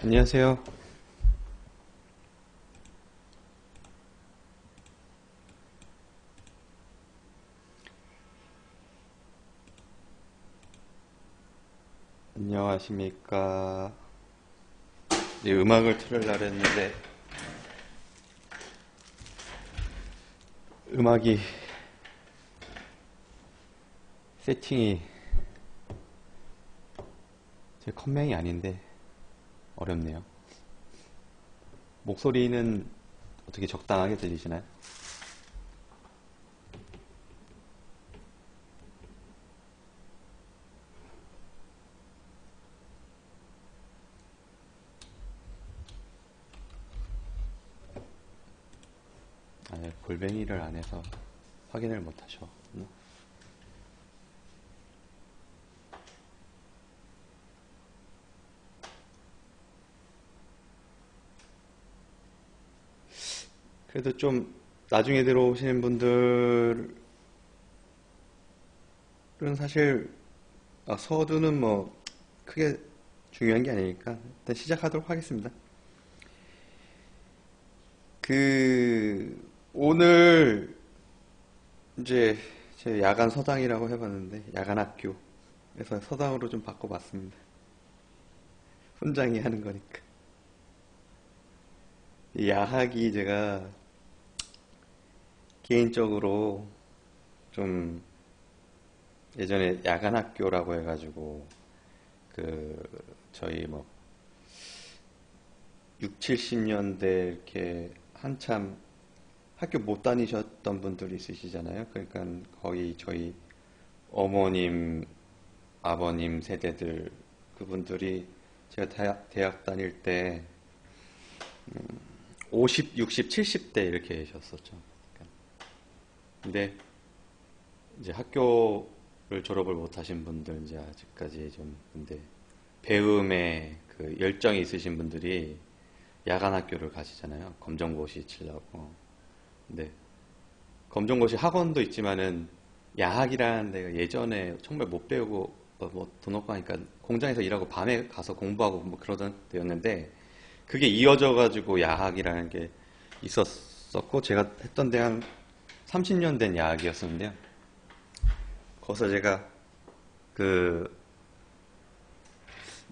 안녕하세요. 안녕하십니까. 이제 음악을 틀으려고 했는데 음악이 세팅이 제 컴맹이 아닌데 어렵네요. 목소리는 어떻게 적당하게 들리시나요? 골뱅이를 안 해서 확인을 못 하셔. 그래도 좀 나중에 들어오시는 분들은 사실 서두는 뭐 크게 중요한 게 아니니까 일단 시작하도록 하겠습니다. 오늘 이제 제 야간 서당이라고 해봤는데 야간 학교에서 서당으로 좀 바꿔봤습니다. 훈장이 하는 거니까. 이 야학이 제가 개인적으로 좀 예전에 야간 학교라고 해가지고 저희 뭐 6, 70년대 이렇게 한참 학교 못 다니셨던 분들 있으시잖아요. 그러니까 거의 저희 어머님, 아버님 세대들 그분들이 제가 대학 다닐 때 50, 60, 70대 이렇게 계셨었죠. 근데 이제 학교를 졸업을 못 하신 분들 이제 아직까지 좀 근데 배움에 그 열정이 있으신 분들이 야간 학교를 가시잖아요. 검정고시 치려고. 근데 검정고시 학원도 있지만은 야학이라는 데가 예전에 정말 못 배우고 뭐 돈 없고 하니까 공장에서 일하고 밤에 가서 공부하고 뭐 그러던 때였는데 그게 이어져 가지고 야학이라는 게 있었었고 제가 했던 데 한 30년 된 야학이었었는데요. 거기서 제가 그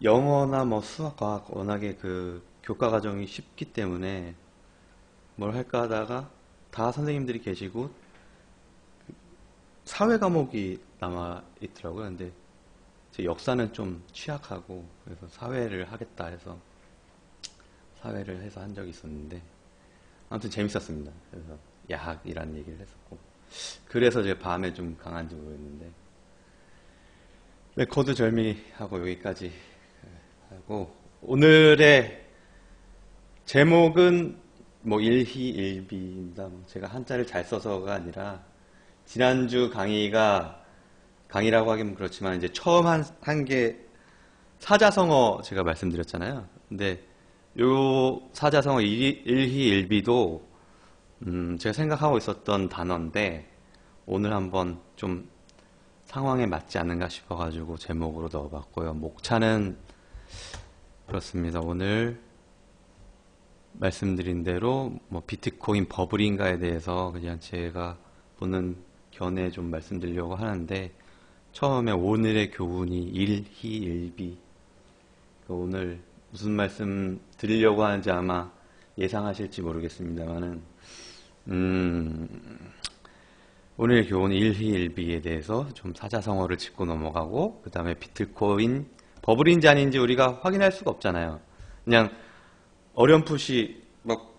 영어나 뭐 수학, 과학 워낙에 그 교과 과정이 쉽기 때문에 뭘 할까 하다가 다 선생님들이 계시고 사회 과목이 남아 있더라고요. 근데 제 역사는 좀 취약하고 그래서 사회를 하겠다 해서 사회를 해서 한 적이 있었는데 아무튼 재밌었습니다. 그래서 야학이라는 얘기를 했었고 그래서 제 밤에 좀 강한지 모르겠는데 거두절미하고 여기까지 하고 오늘의 제목은 뭐 일희일비입니다. 제가 한자를 잘 써서가 아니라 지난주 강의라고 하기는 그렇지만 이제 처음 한 게 사자성어 제가 말씀드렸잖아요. 근데 요 사자성어 일희일비도 제가 생각하고 있었던 단어인데 오늘 한번 좀 상황에 맞지 않는가 싶어가지고 제목으로 넣어봤고요. 목차는 그렇습니다. 오늘 말씀드린 대로 뭐 비트코인 버블인가에 대해서 그냥 제가 보는 견해 좀 말씀드리려고 하는데 처음에 오늘의 교훈이 일희일비. 오늘 무슨 말씀 드리려고 하는지 아마 예상하실지 모르겠습니다만은 오늘의 교훈 일희일비에 대해서 좀 사자성어를 짚고 넘어가고 그 다음에 비트코인 버블인지 아닌지 우리가 확인할 수가 없잖아요. 그냥 어렴풋이 막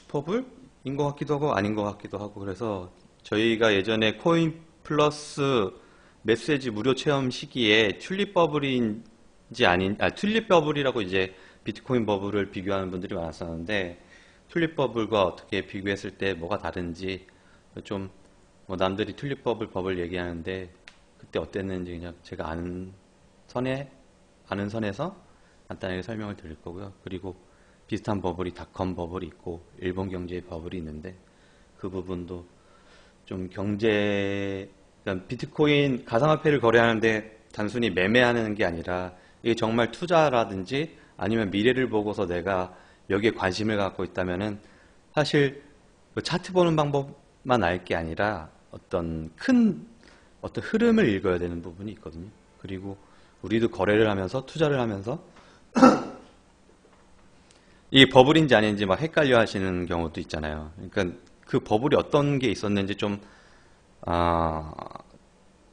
버블인 것 같기도 하고 아닌 것 같기도 하고 그래서 저희가 예전에 코인 플러스 메시지 무료 체험 시기에 튤립 버블인지 아닌 튤립 버블이라고 이제 비트코인 버블을 비교하는 분들이 많았었는데 튤립 버블과 어떻게 비교했을 때 뭐가 다른지 좀 뭐 남들이 튤립 버블 얘기하는데 그때 어땠는지 그냥 제가 아는 선에서 간단하게 설명을 드릴 거고요. 그리고 비슷한 버블이 닷컴 버블이 있고 일본 경제의 버블이 있는데 그 부분도 좀 그러니까 비트코인 가상화폐를 거래하는데 단순히 매매하는 게 아니라 이게 정말 투자라든지 아니면 미래를 보고서 내가 여기에 관심을 갖고 있다면은 사실 뭐 차트 보는 방법만 알 게 아니라 어떤 흐름을 읽어야 되는 부분이 있거든요. 그리고 우리도 거래를 하면서 투자를 하면서 이게 버블인지 아닌지 막 헷갈려 하시는 경우도 있잖아요. 그러니까 그 버블이 어떤 게 있었는지 좀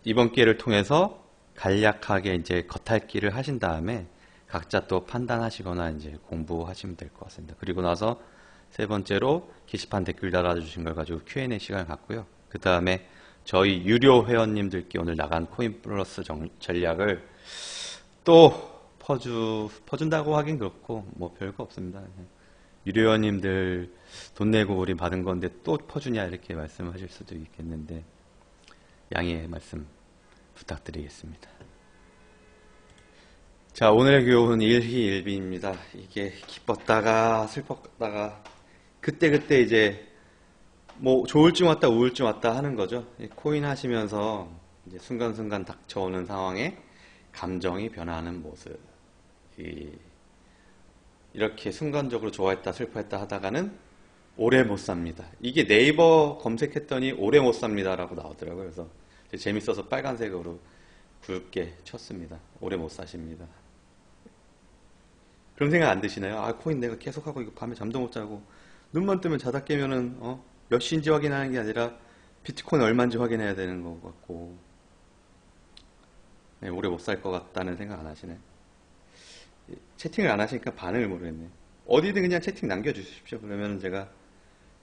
이번 기회를 통해서 간략하게 이제 겉핥기를 하신 다음에 각자 또 판단하시거나 이제 공부하시면 될 것 같습니다. 그리고 나서 세 번째로 게시판 댓글 달아주신 걸 가지고 Q&A 시간을 갖고요. 그 다음에 저희 유료 회원님들께 오늘 나간 코인 플러스 전략을 또 퍼준다고 하긴 그렇고 뭐 별거 없습니다. 유료 회원님들 돈 내고 우리 받은 건데 또 퍼주냐 이렇게 말씀하실 수도 있겠는데 양해의 말씀 부탁드리겠습니다. 자, 오늘의 교훈 일희일비입니다. 이게 기뻤다가 슬펐다가 그때 이제 뭐 좋을쯤 왔다 우울쯤 왔다 하는 거죠. 코인 하시면서 이제 순간순간 닥쳐오는 상황에 감정이 변화하는 모습. 이렇게 순간적으로 좋아했다 슬퍼했다 하다가는 오래 못 삽니다. 이게 네이버 검색했더니 오래 못 삽니다 라고 나오더라고요. 그래서 재밌어서 빨간색으로 굵게 쳤습니다. 오래 못 사십니다. 그런 생각 안 드시나요? 아, 코인 내가 계속하고 이거 밤에 잠도 못 자고 눈만 뜨면 자다 깨면은 몇 시인지 확인하는 게 아니라 비트코인 얼마인지 확인해야 되는 것 같고 네, 오래 못 살 것 같다는 생각 안 하시네. 채팅을 안 하시니까 반응을 모르겠네. 어디든 그냥 채팅 남겨주십시오. 그러면 제가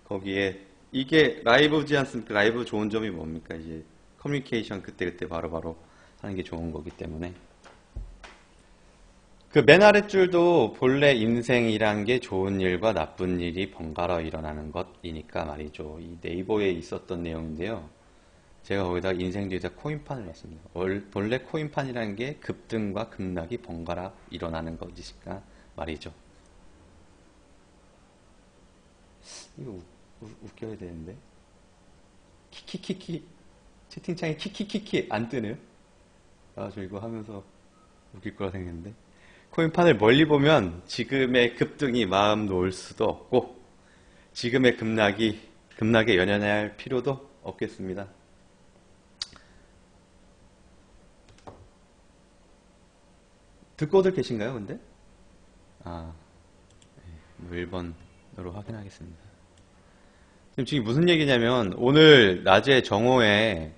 거기에 이게 라이브지 않습니까? 라이브 좋은 점이 뭡니까? 이제 커뮤니케이션 그때그때 바로바로 하는 게 좋은 거기 때문에 그 맨 아랫줄도 본래 인생이란 게 좋은 일과 나쁜 일이 번갈아 일어나는 것이니까 말이죠. 이 네이버에 있었던 내용인데요. 제가 거기다 인생 뒤에다 코인판을 놨습니다. 본래 코인판이라는 게 급등과 급락이 번갈아 일어나는 것이니까 말이죠. 이거 웃겨야 되는데. 키키키키. 채팅창에 키키키키 안 뜨네요. 아, 저 이거 하면서 웃길 거라 생각했는데. 코인판을 멀리 보면 지금의 급등이 마음 놓을 수도 없고 지금의 급락에 연연해야 할 필요도 없겠습니다. 듣고들 계신가요, 근데? 아, 1번으로 확인하겠습니다. 지금 무슨 얘기냐면, 오늘 낮에 정오에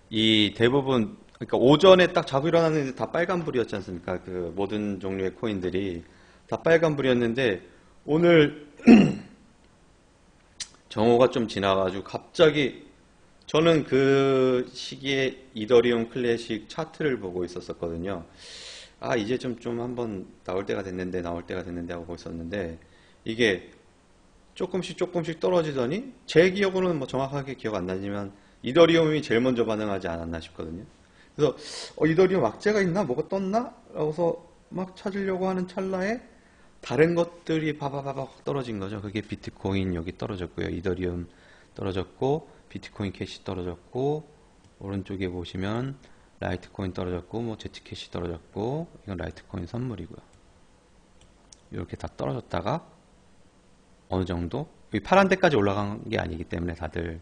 이 대부분, 그러니까 오전에 딱 자고 일어났는데 다 빨간불이었지 않습니까? 그 모든 종류의 코인들이 다 빨간불이었는데, 오늘 정오가 좀 지나가지고 갑자기 저는 그 시기에 이더리움 클래식 차트를 보고 있었거든요. 아, 이제 좀 한번 나올 때가 됐는데 하고 보고 있었는데 이게 조금씩 떨어지더니 제 기억으로는 뭐 정확하게 기억 안 나지만 이더리움이 제일 먼저 반응하지 않았나 싶거든요. 그래서 이더리움 악재가 있나? 뭐가 떴나? 라고서 막 찾으려고 하는 찰나에 다른 것들이 바바바박 떨어진 거죠. 그게 비트코인 여기 떨어졌고요. 이더리움 떨어졌고 비트코인 캐시 떨어졌고 오른쪽에 보시면 라이트코인 떨어졌고 뭐 제트캐시 떨어졌고 이건 라이트코인 선물이고요. 이렇게 다 떨어졌다가 어느 정도 파란 데까지 올라간 게 아니기 때문에 다들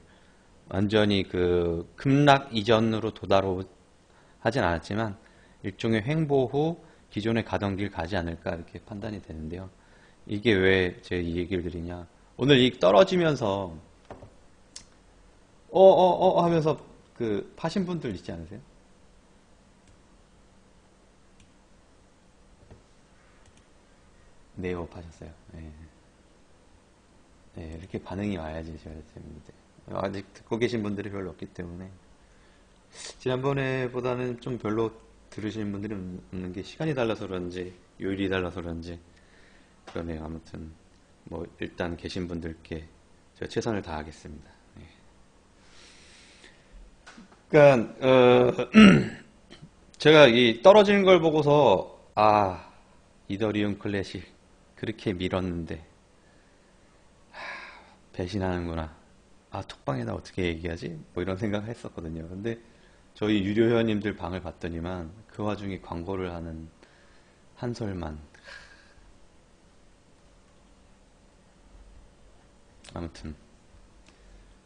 완전히 그 급락 이전으로 하진 않았지만 일종의 횡보 후 기존에 가던 길 가지 않을까 이렇게 판단이 되는데요. 이게 왜 제가 이 얘기를 드리냐? 오늘 이 떨어지면서 하면서 그 파신 분들 있지 않으세요? 네이버 파셨어요. 네. 네, 이렇게 반응이 와야지 제가 재밌는데 아직 듣고 계신 분들이 별로 없기 때문에 지난번에보다는 좀 별로 들으시는 분들이 없는 게 시간이 달라서 그런지 요일이 달라서 그런지 그러네요. 아무튼 뭐 일단 계신 분들께 제가 최선을 다하겠습니다. 네. 그러니까 제가 이 떨어지는 걸 보고서 이더리움 클래식 그렇게 밀었는데 배신하는구나. 톡방에다 어떻게 얘기하지? 뭐 이런 생각을 했었거든요. 근데 저희 유료 회원님들 방을 봤더니만 그 와중에 광고를 하는 한솔만 아무튼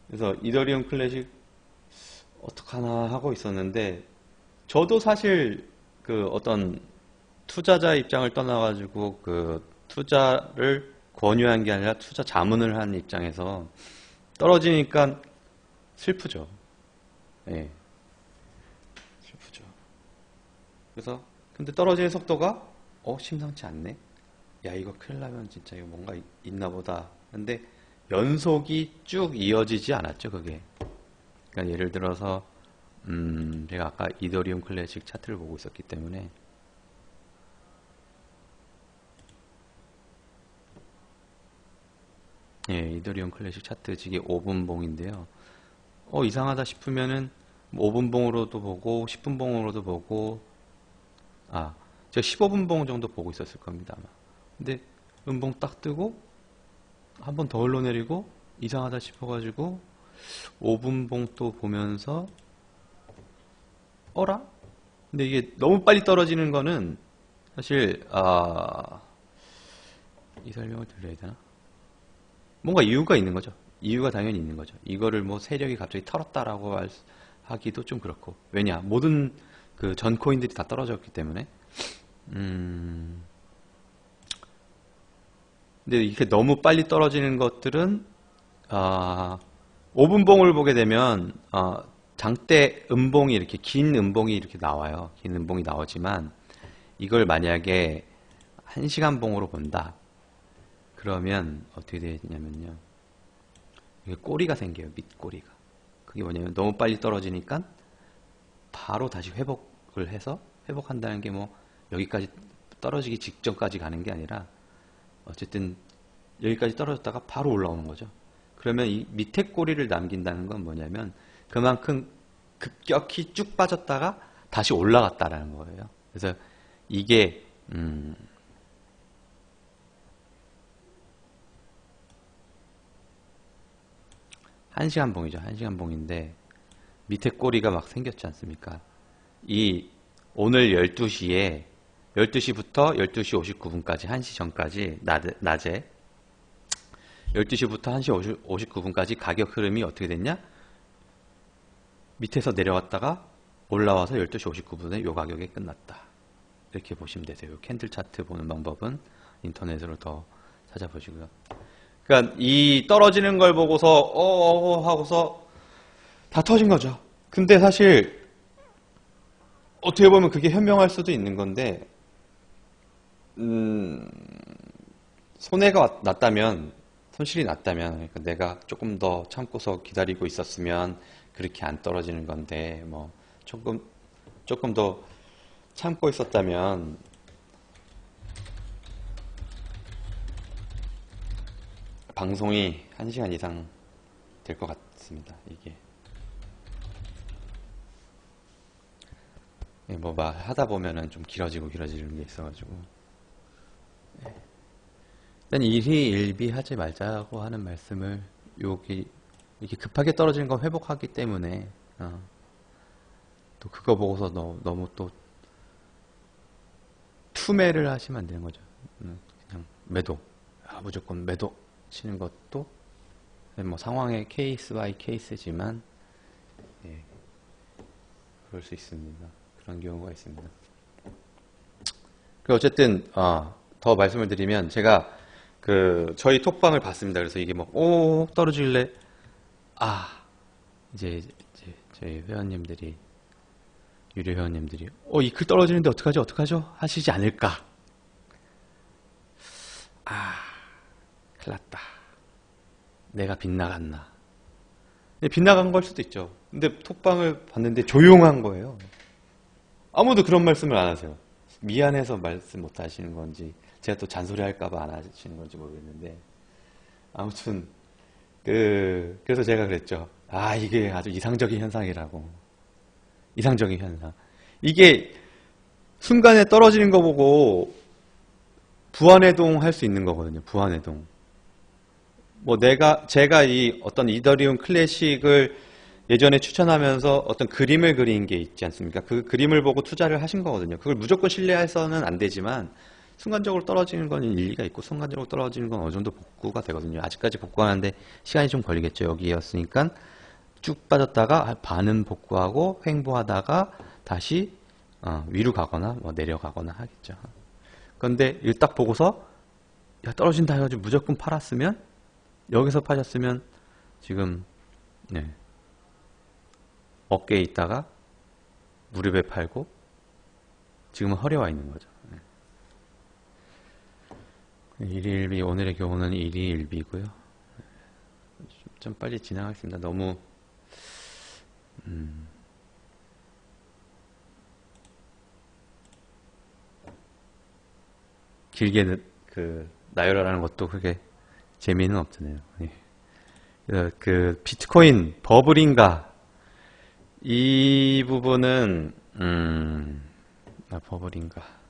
그래서 이더리움 클래식 어떡하나 하고 있었는데, 저도 사실 그 어떤 투자자 입장을 떠나가지고 그 투자를 권유한 게 아니라 투자 자문을 한 입장에서 떨어지니까 슬프죠. 예. 슬프죠. 그래서 근데 떨어지는 속도가 심상치 않네. 야, 이거 큰일 나면 진짜 이거 뭔가 있나 보다. 근데 연속이 쭉 이어지지 않았죠, 그게. 그러니까 예를 들어서 제가 아까 이더리움 클래식 차트를 보고 있었기 때문에 예, 이더리움 클래식 차트 이게 5분봉인데요. 이상하다 싶으면은 5분봉으로도 보고 10분봉으로도 보고, 제가 15분봉 정도 보고 있었을 겁니다, 아마. 근데 음봉 딱 뜨고 한 번 더 흘러내리고 이상하다 싶어가지고 5분봉 또 보면서 어라? 근데 이게 너무 빨리 떨어지는 거는 사실 이 설명을 들려야 되나? 뭔가 이유가 있는 거죠. 이유가 당연히 있는 거죠. 이거를 뭐 세력이 갑자기 털었다라고 하기도 좀 그렇고. 왜냐? 모든 그 전 코인들이 다 떨어졌기 때문에. 근데 이렇게 너무 빨리 떨어지는 것들은 5분봉을 보게 되면 장대 음봉이 이렇게 긴 음봉이 이렇게 나와요. 긴 음봉이 나오지만 이걸 만약에 1시간 봉으로 본다. 그러면 어떻게 되냐면요. 이게 꼬리가 생겨요. 밑꼬리가. 그게 뭐냐면 너무 빨리 떨어지니까 바로 다시 회복을 해서, 회복한다는 게 뭐 여기까지 떨어지기 직전까지 가는 게 아니라 어쨌든 여기까지 떨어졌다가 바로 올라오는 거죠. 그러면 이 밑에 꼬리를 남긴다는 건 뭐냐면 그만큼 급격히 쭉 빠졌다가 다시 올라갔다라는 거예요. 그래서 이게 1시간 봉이죠. 1시간 봉인데 밑에 꼬리가 막 생겼지 않습니까? 이 오늘 12시에 12시부터 12시 59분까지 1시 전까지 낮에 12시부터 1시 59분까지 가격 흐름이 어떻게 됐냐? 밑에서 내려왔다가 올라와서 12시 59분에 요 가격에 끝났다. 이렇게 보시면 되세요. 캔들 차트 보는 방법은 인터넷으로 더 찾아보시고요. 그러니까 이 떨어지는 걸 보고서 하고서 다 터진 거죠. 근데 사실 어떻게 보면 그게 현명할 수도 있는 건데 손해가 났다면, 손실이 났다면, 그러니까 내가 조금 더 참고서 기다리고 있었으면 그렇게 안 떨어지는 건데, 뭐 조금 더 참고 있었다면 방송이 1시간 이상 될 것 같습니다. 이게 뭐 하다 보면은 좀 길어지는 게 있어가지고 일단 일희일비하지 말자고 하는 말씀을, 여기 이렇게 급하게 떨어지는 건 회복하기 때문에 또 그거 보고서 너무 또 투매를 하시면 안 되는 거죠. 그냥 매도, 무조건 매도 치는 것도 뭐 상황의 케이스 바이 케이스지만 그럴 수 있습니다. 그런 경우가 있습니다. 어쨌든 더 말씀을 드리면, 제가 저희 톡방을 봤습니다. 그래서 이게 뭐 떨어질래? 이제 저희 회원님들이, 유료 회원님들이 이 글 떨어지는데 어떡하죠? 하시지 않을까? 큰일 났다. 내가 빗나갔나? 빗나간 걸 수도 있죠. 근데 톡방을 봤는데 조용한 거예요. 아무도 그런 말씀을 안 하세요. 미안해서 말씀 못 하시는 건지, 제가 또 잔소리 할까봐 안 하시는 건지 모르겠는데, 아무튼 그래서 제가 그랬죠. 이게 아주 이상적인 현상이라고. 이상적인 현상. 이게 순간에 떨어지는 거 보고 부안해동 할 수 있는 거거든요. 부안해동. 제가 이 어떤 이더리움 클래식을 예전에 추천하면서 어떤 그림을 그린 게 있지 않습니까? 그 그림을 보고 투자를 하신 거거든요. 그걸 무조건 신뢰해서는 안 되지만 순간적으로 떨어지는 건 일리가 있고 순간적으로 떨어지는 건 어느 정도 복구가 되거든요. 아직까지 복구하는데 시간이 좀 걸리겠죠. 여기였으니까 쭉 빠졌다가 반은 복구하고 횡보하다가 다시 위로 가거나 뭐 내려가거나 하겠죠. 그런데 이걸 딱 보고서 야 떨어진다 해가지고 무조건 팔았으면 여기서 파셨으면 지금 네, 어깨에 있다가 무릎에 팔고 지금은 허리에 와 있는 거죠. 네. 일희일비 오늘의 교훈은 일희일비고요. 좀 빨리 진행하겠습니다. 너무 길게 나열하라는 것도 그렇게 재미는 없잖아요. 예. 그 비트코인 버블인가 이 부분은 버블인가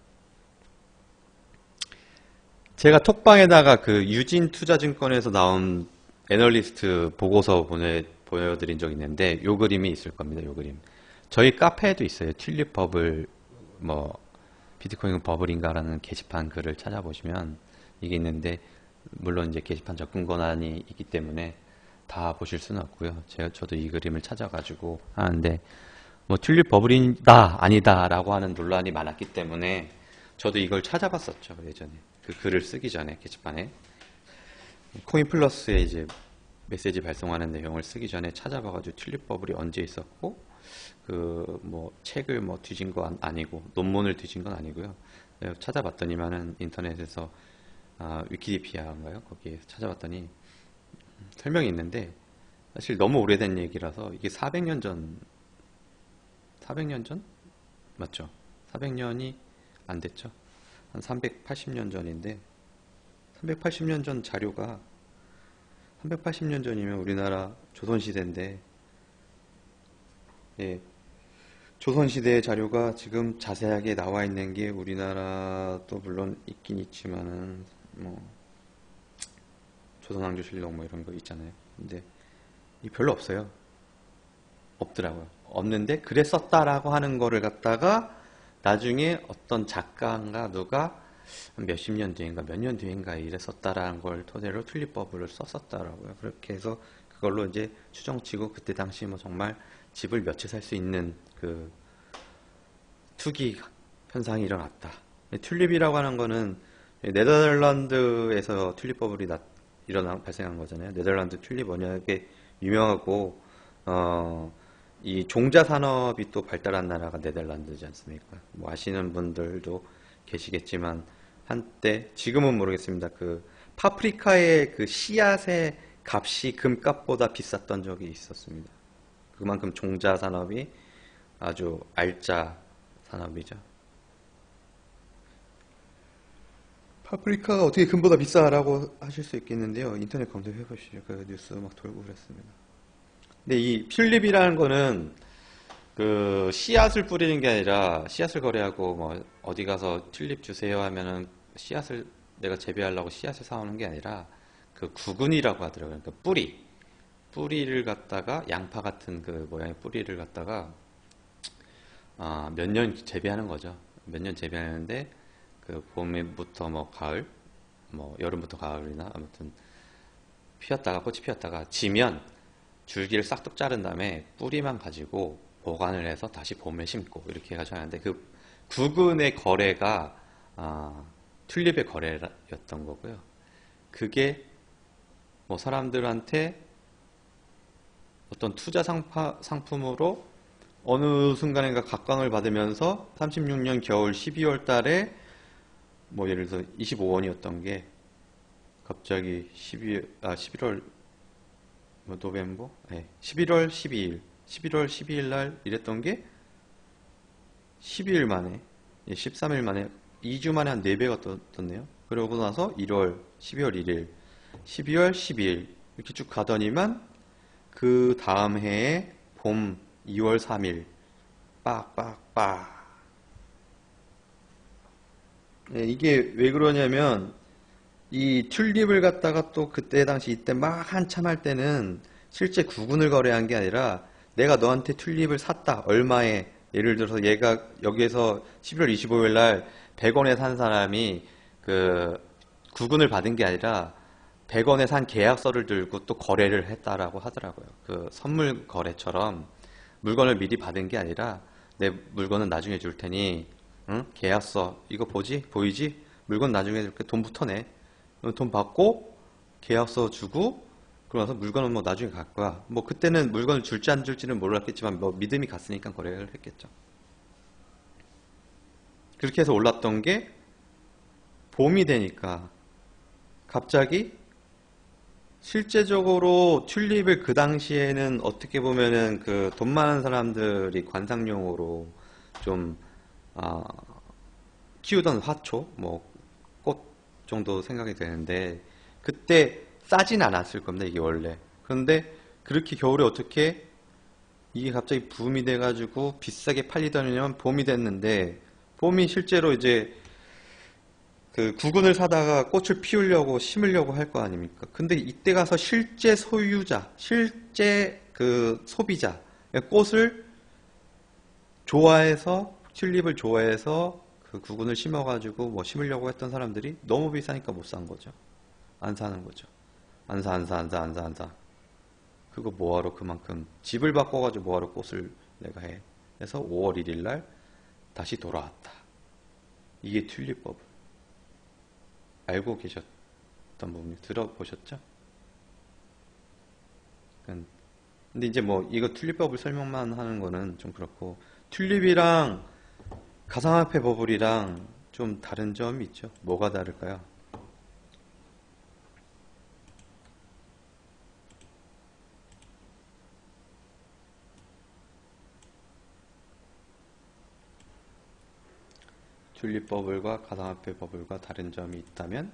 제가 톡방에다가 그 유진투자증권에서 나온 애널리스트 보고서 보여드린 적이 있는데 요 그림이 있을 겁니다. 요 그림 저희 카페에도 있어요. 튤립 버블 뭐 비트코인 버블인가라는 게시판 글을 찾아보시면 이게 있는데 물론 이제 게시판 접근 권한이 있기 때문에 다 보실 수는 없고요. 저도 이 그림을 찾아가지고 하는데 뭐 튤립 버블이다 아니다 라고 하는 논란이 많았기 때문에 저도 이걸 찾아봤었죠. 예전에 그 글을 쓰기 전에 게시판에 코인 플러스에 이제 메시지 발송하는 내용을 쓰기 전에 찾아봐가지고 튤립 버블이 언제 있었고 그 뭐 책을 뭐 뒤진 거 아니고 논문을 뒤진 건 아니고요. 찾아봤더니만은 인터넷에서 위키디피아인가요? 거기에 찾아봤더니 설명이 있는데 사실 너무 오래된 얘기라서 이게 400년 전 맞죠? 400년이 안 됐죠? 한 380년 전인데 380년 전 자료가 380년 전이면 우리나라 조선시대인데 예, 조선시대의 자료가 지금 자세하게 나와 있는 게 우리나라도 물론 있긴 있지만은 뭐 조선왕조실록 뭐 이런 거 있잖아요. 근데 이 별로 없어요. 없더라고요. 없는데 그랬었다라고 하는 거를 갖다가 나중에 어떤 작가인가 누가 몇십 년 뒤인가 몇 년 뒤인가 이랬었다라는 걸 토대로 튤립 버블을 썼었다라고요. 그렇게 해서 그걸로 이제 추정치고 그때 당시 뭐 정말 집을 몇 채 살 수 있는 그 투기 현상이 일어났다. 튤립이라고 하는 거는 네덜란드에서 튤립 버블이 발생한 거잖아요. 네덜란드 튤립 원약에 유명하고 이 종자 산업이 또 발달한 나라가 네덜란드지 않습니까? 뭐 아시는 분들도 계시겠지만 한때 지금은 모르겠습니다. 그 파프리카의 그 씨앗의 값이 금값보다 비쌌던 적이 있었습니다. 그만큼 종자 산업이 아주 알짜 산업이죠. 파프리카가 어떻게 금보다 비싸라고 하실 수 있겠는데요. 인터넷 검색해 보시죠. 그 뉴스 막 돌고 그랬습니다. 근데 이 튤립이라는 거는 그 씨앗을 뿌리는 게 아니라 씨앗을 거래하고 뭐 어디 가서 튤립 주세요 하면은 씨앗을 내가 재배하려고 씨앗을 사오는 게 아니라 그 구근이라고 하더라고요. 그러니까 뿌리를 갖다가 양파 같은 그 모양의 뿌리를 갖다가 몇 년 재배하는 거죠. 몇 년 재배하는데 그 봄부터 뭐 가을, 뭐 여름부터 가을이나 아무튼 피었다가 꽃이 피었다가 지면 줄기를 싹둑 자른 다음에 뿌리만 가지고 보관을 해서 다시 봄에 심고 이렇게 해가지고 하는데 그 구근의 거래가 튤립의 거래였던 거고요. 그게 뭐 사람들한테 어떤 투자 상품으로 어느 순간인가 각광을 받으면서 36년 겨울 12월 달에 뭐 예를 들어서 25원이었던 게 갑자기 11월 뭐 노벰버? 네, 11월 12일 날 이랬던 게 12일 만에 13일 만에 2주 만에 한 4배가 떴네요. 그러고 나서 1월, 12월 1일, 12월 12일 이렇게 쭉 가더니만 그 다음 해에 봄 2월 3일 빡빡빡. 네, 이게 왜 그러냐면 이 튤립을 갖다가 또 그때 당시 이때 막 한참 할 때는 실제 구근을 거래한 게 아니라 내가 너한테 튤립을 샀다. 얼마에 예를 들어서 얘가 여기에서 11월 25일 날 100원에 산 사람이 그 구근을 받은 게 아니라 100원에 산 계약서를 들고 또 거래를 했다라고 하더라고요. 그 선물 거래처럼 물건을 미리 받은 게 아니라 내 물건은 나중에 줄 테니 응? 계약서 이거 보이지? 물건 나중에 줄게. 돈부터 내. 돈 받고 계약서 주고 그러면서 물건은 뭐 나중에 갈 거야. 뭐 그때는 물건을 줄지 안 줄지는 몰랐겠지만 뭐 믿음이 갔으니까 거래를 했겠죠. 그렇게 해서 올랐던 게 봄이 되니까 갑자기 실제적으로 튤립을 그 당시에는 어떻게 보면은 그 돈 많은 사람들이 관상용으로 좀 아, 키우던 화초, 뭐 꽃 정도 생각이 되는데 그때 싸진 않았을 겁니다. 이게 원래. 그런데 그렇게 겨울에 어떻게 이게 갑자기 붐이 돼가지고 비싸게 팔리더니만 봄이 됐는데 봄이 실제로 이제 그 구근을 사다가 꽃을 피우려고 심으려고 할 거 아닙니까? 근데 이때 가서 실제 소유자, 실제 그 소비자, 꽃을 좋아해서, 튤립을 좋아해서 그 구근을 심어가지고 뭐 심으려고 했던 사람들이 너무 비싸니까 못 산 거죠. 안 사는 거죠. 안 사. 그거 뭐하러 그만큼 집을 바꿔가지고 뭐하러 꽃을 내가 해. 그래서 5월 1일 날 다시 돌아왔다. 이게 튤립법. 알고 계셨던 부분 들어보셨죠? 근데 이제 뭐 이거 튤립법을 설명만 하는 거는 좀 그렇고 튤립이랑 가상화폐 버블이랑 좀 다른 점이 있죠. 뭐가 다를까요? 튤립 버블과 가상화폐 버블과 다른 점이 있다면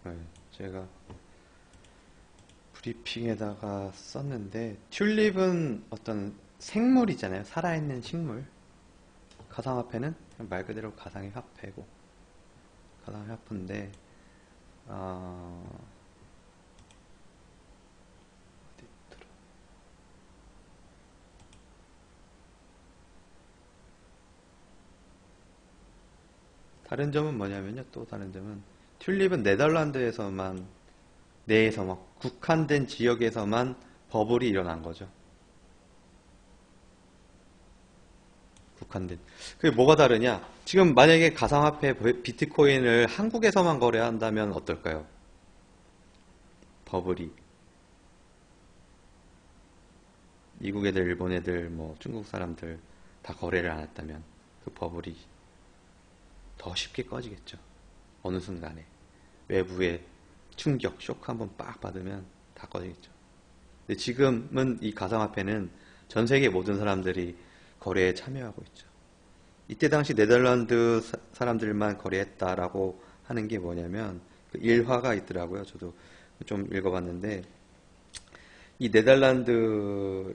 네, 제가 브리핑에다가 썼는데 튤립은 어떤 생물이잖아요. 살아있는 식물. 가상화폐는 그냥 말 그대로 가상의 화폐고 가상의 화폐인데 어디 들어? 다른 점은 뭐냐면요. 또 다른 점은 튤립은 네덜란드에서만 내에서 막 국한된 지역에서만 버블이 일어난 거죠. 국한된. 그게 뭐가 다르냐? 지금 만약에 가상화폐 비트코인을 한국에서만 거래한다면 어떨까요? 버블이. 미국 애들, 일본 애들, 뭐 중국 사람들 다 거래를 안 했다면 그 버블이 더 쉽게 꺼지겠죠. 어느 순간에. 외부의 충격, 쇼크 한번 빡 받으면 다 꺼지겠죠. 근데 지금은 이 가상화폐는 전 세계 모든 사람들이 거래에 참여하고 있죠. 이때 당시 네덜란드 사람들만 거래했다라고 하는 게 뭐냐면 그 일화가 있더라고요. 저도 좀 읽어봤는데 이 네덜란드에서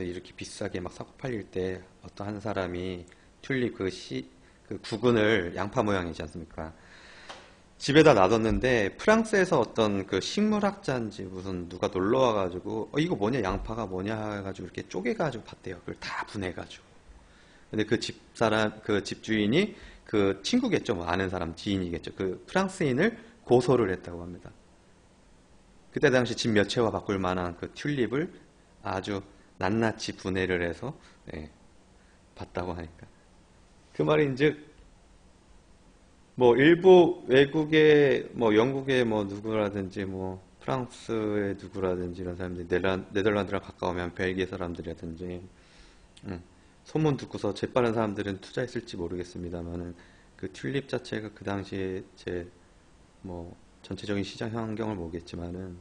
이렇게 비싸게 막 사고 팔릴 때 어떤 한 사람이 튤립 그 구근을 양파 모양이지 않습니까? 집에다 놔뒀는데 프랑스에서 어떤 그 식물학자인지 무슨 누가 놀러 와가지고 이거 뭐냐 양파가 뭐냐 해가지고 이렇게 쪼개가지고 봤대요. 그걸 다 분해가지고. 근데 그 집사람 그 집주인이 그 친구겠죠. 뭐 아는 사람 지인이겠죠. 그 프랑스인을 고소를 했다고 합니다. 그때 당시 집 몇 채와 바꿀 만한 그 튤립을 아주 낱낱이 분해를 해서 예, 봤다고 하니까 그 말인즉 뭐 일부 외국의 뭐 영국의 뭐 누구라든지 뭐 프랑스의 누구라든지 이런 사람들이 네덜란드랑 가까우면 벨기에 사람들이라든지 음, 소문 듣고서 재빠른 사람들은 투자했을지 모르겠습니다만은 그 튤립 자체가 그 당시에 제 뭐 전체적인 시장 환경을 모르겠지만은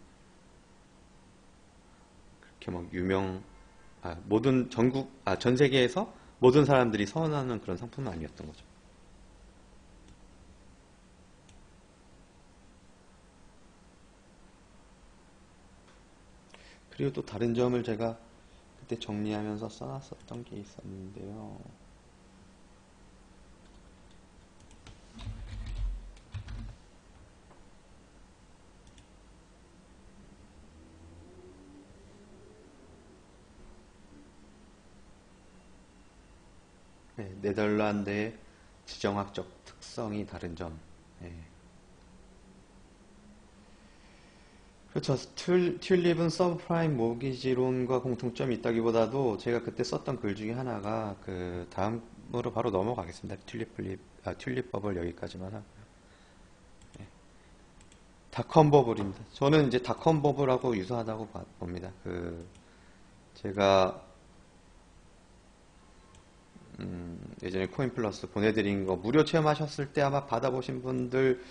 그렇게 막 모든 전 세계에서 모든 사람들이 선호하는 그런 상품은 아니었던 거죠. 그리고 또 다른 점을 제가 그때 정리하면서 써놨었던 게 있었는데요. 네덜란드의 지정학적 특성이 다른 점. 예. 그렇죠. 튤립은 서브프라임 모기지론과 공통점이 있다기보다도 제가 그때 썼던 글 중에 하나가 그 다음으로 바로 넘어가겠습니다. 튤립 버블 여기까지만 하고요. 예. 닷컴 버블입니다. 저는 이제 닷컴 버블하고 유사하다고 봅니다. 제가 예전에 코인플러스 보내드린 거 무료 체험하셨을 때 아마 받아보신 분들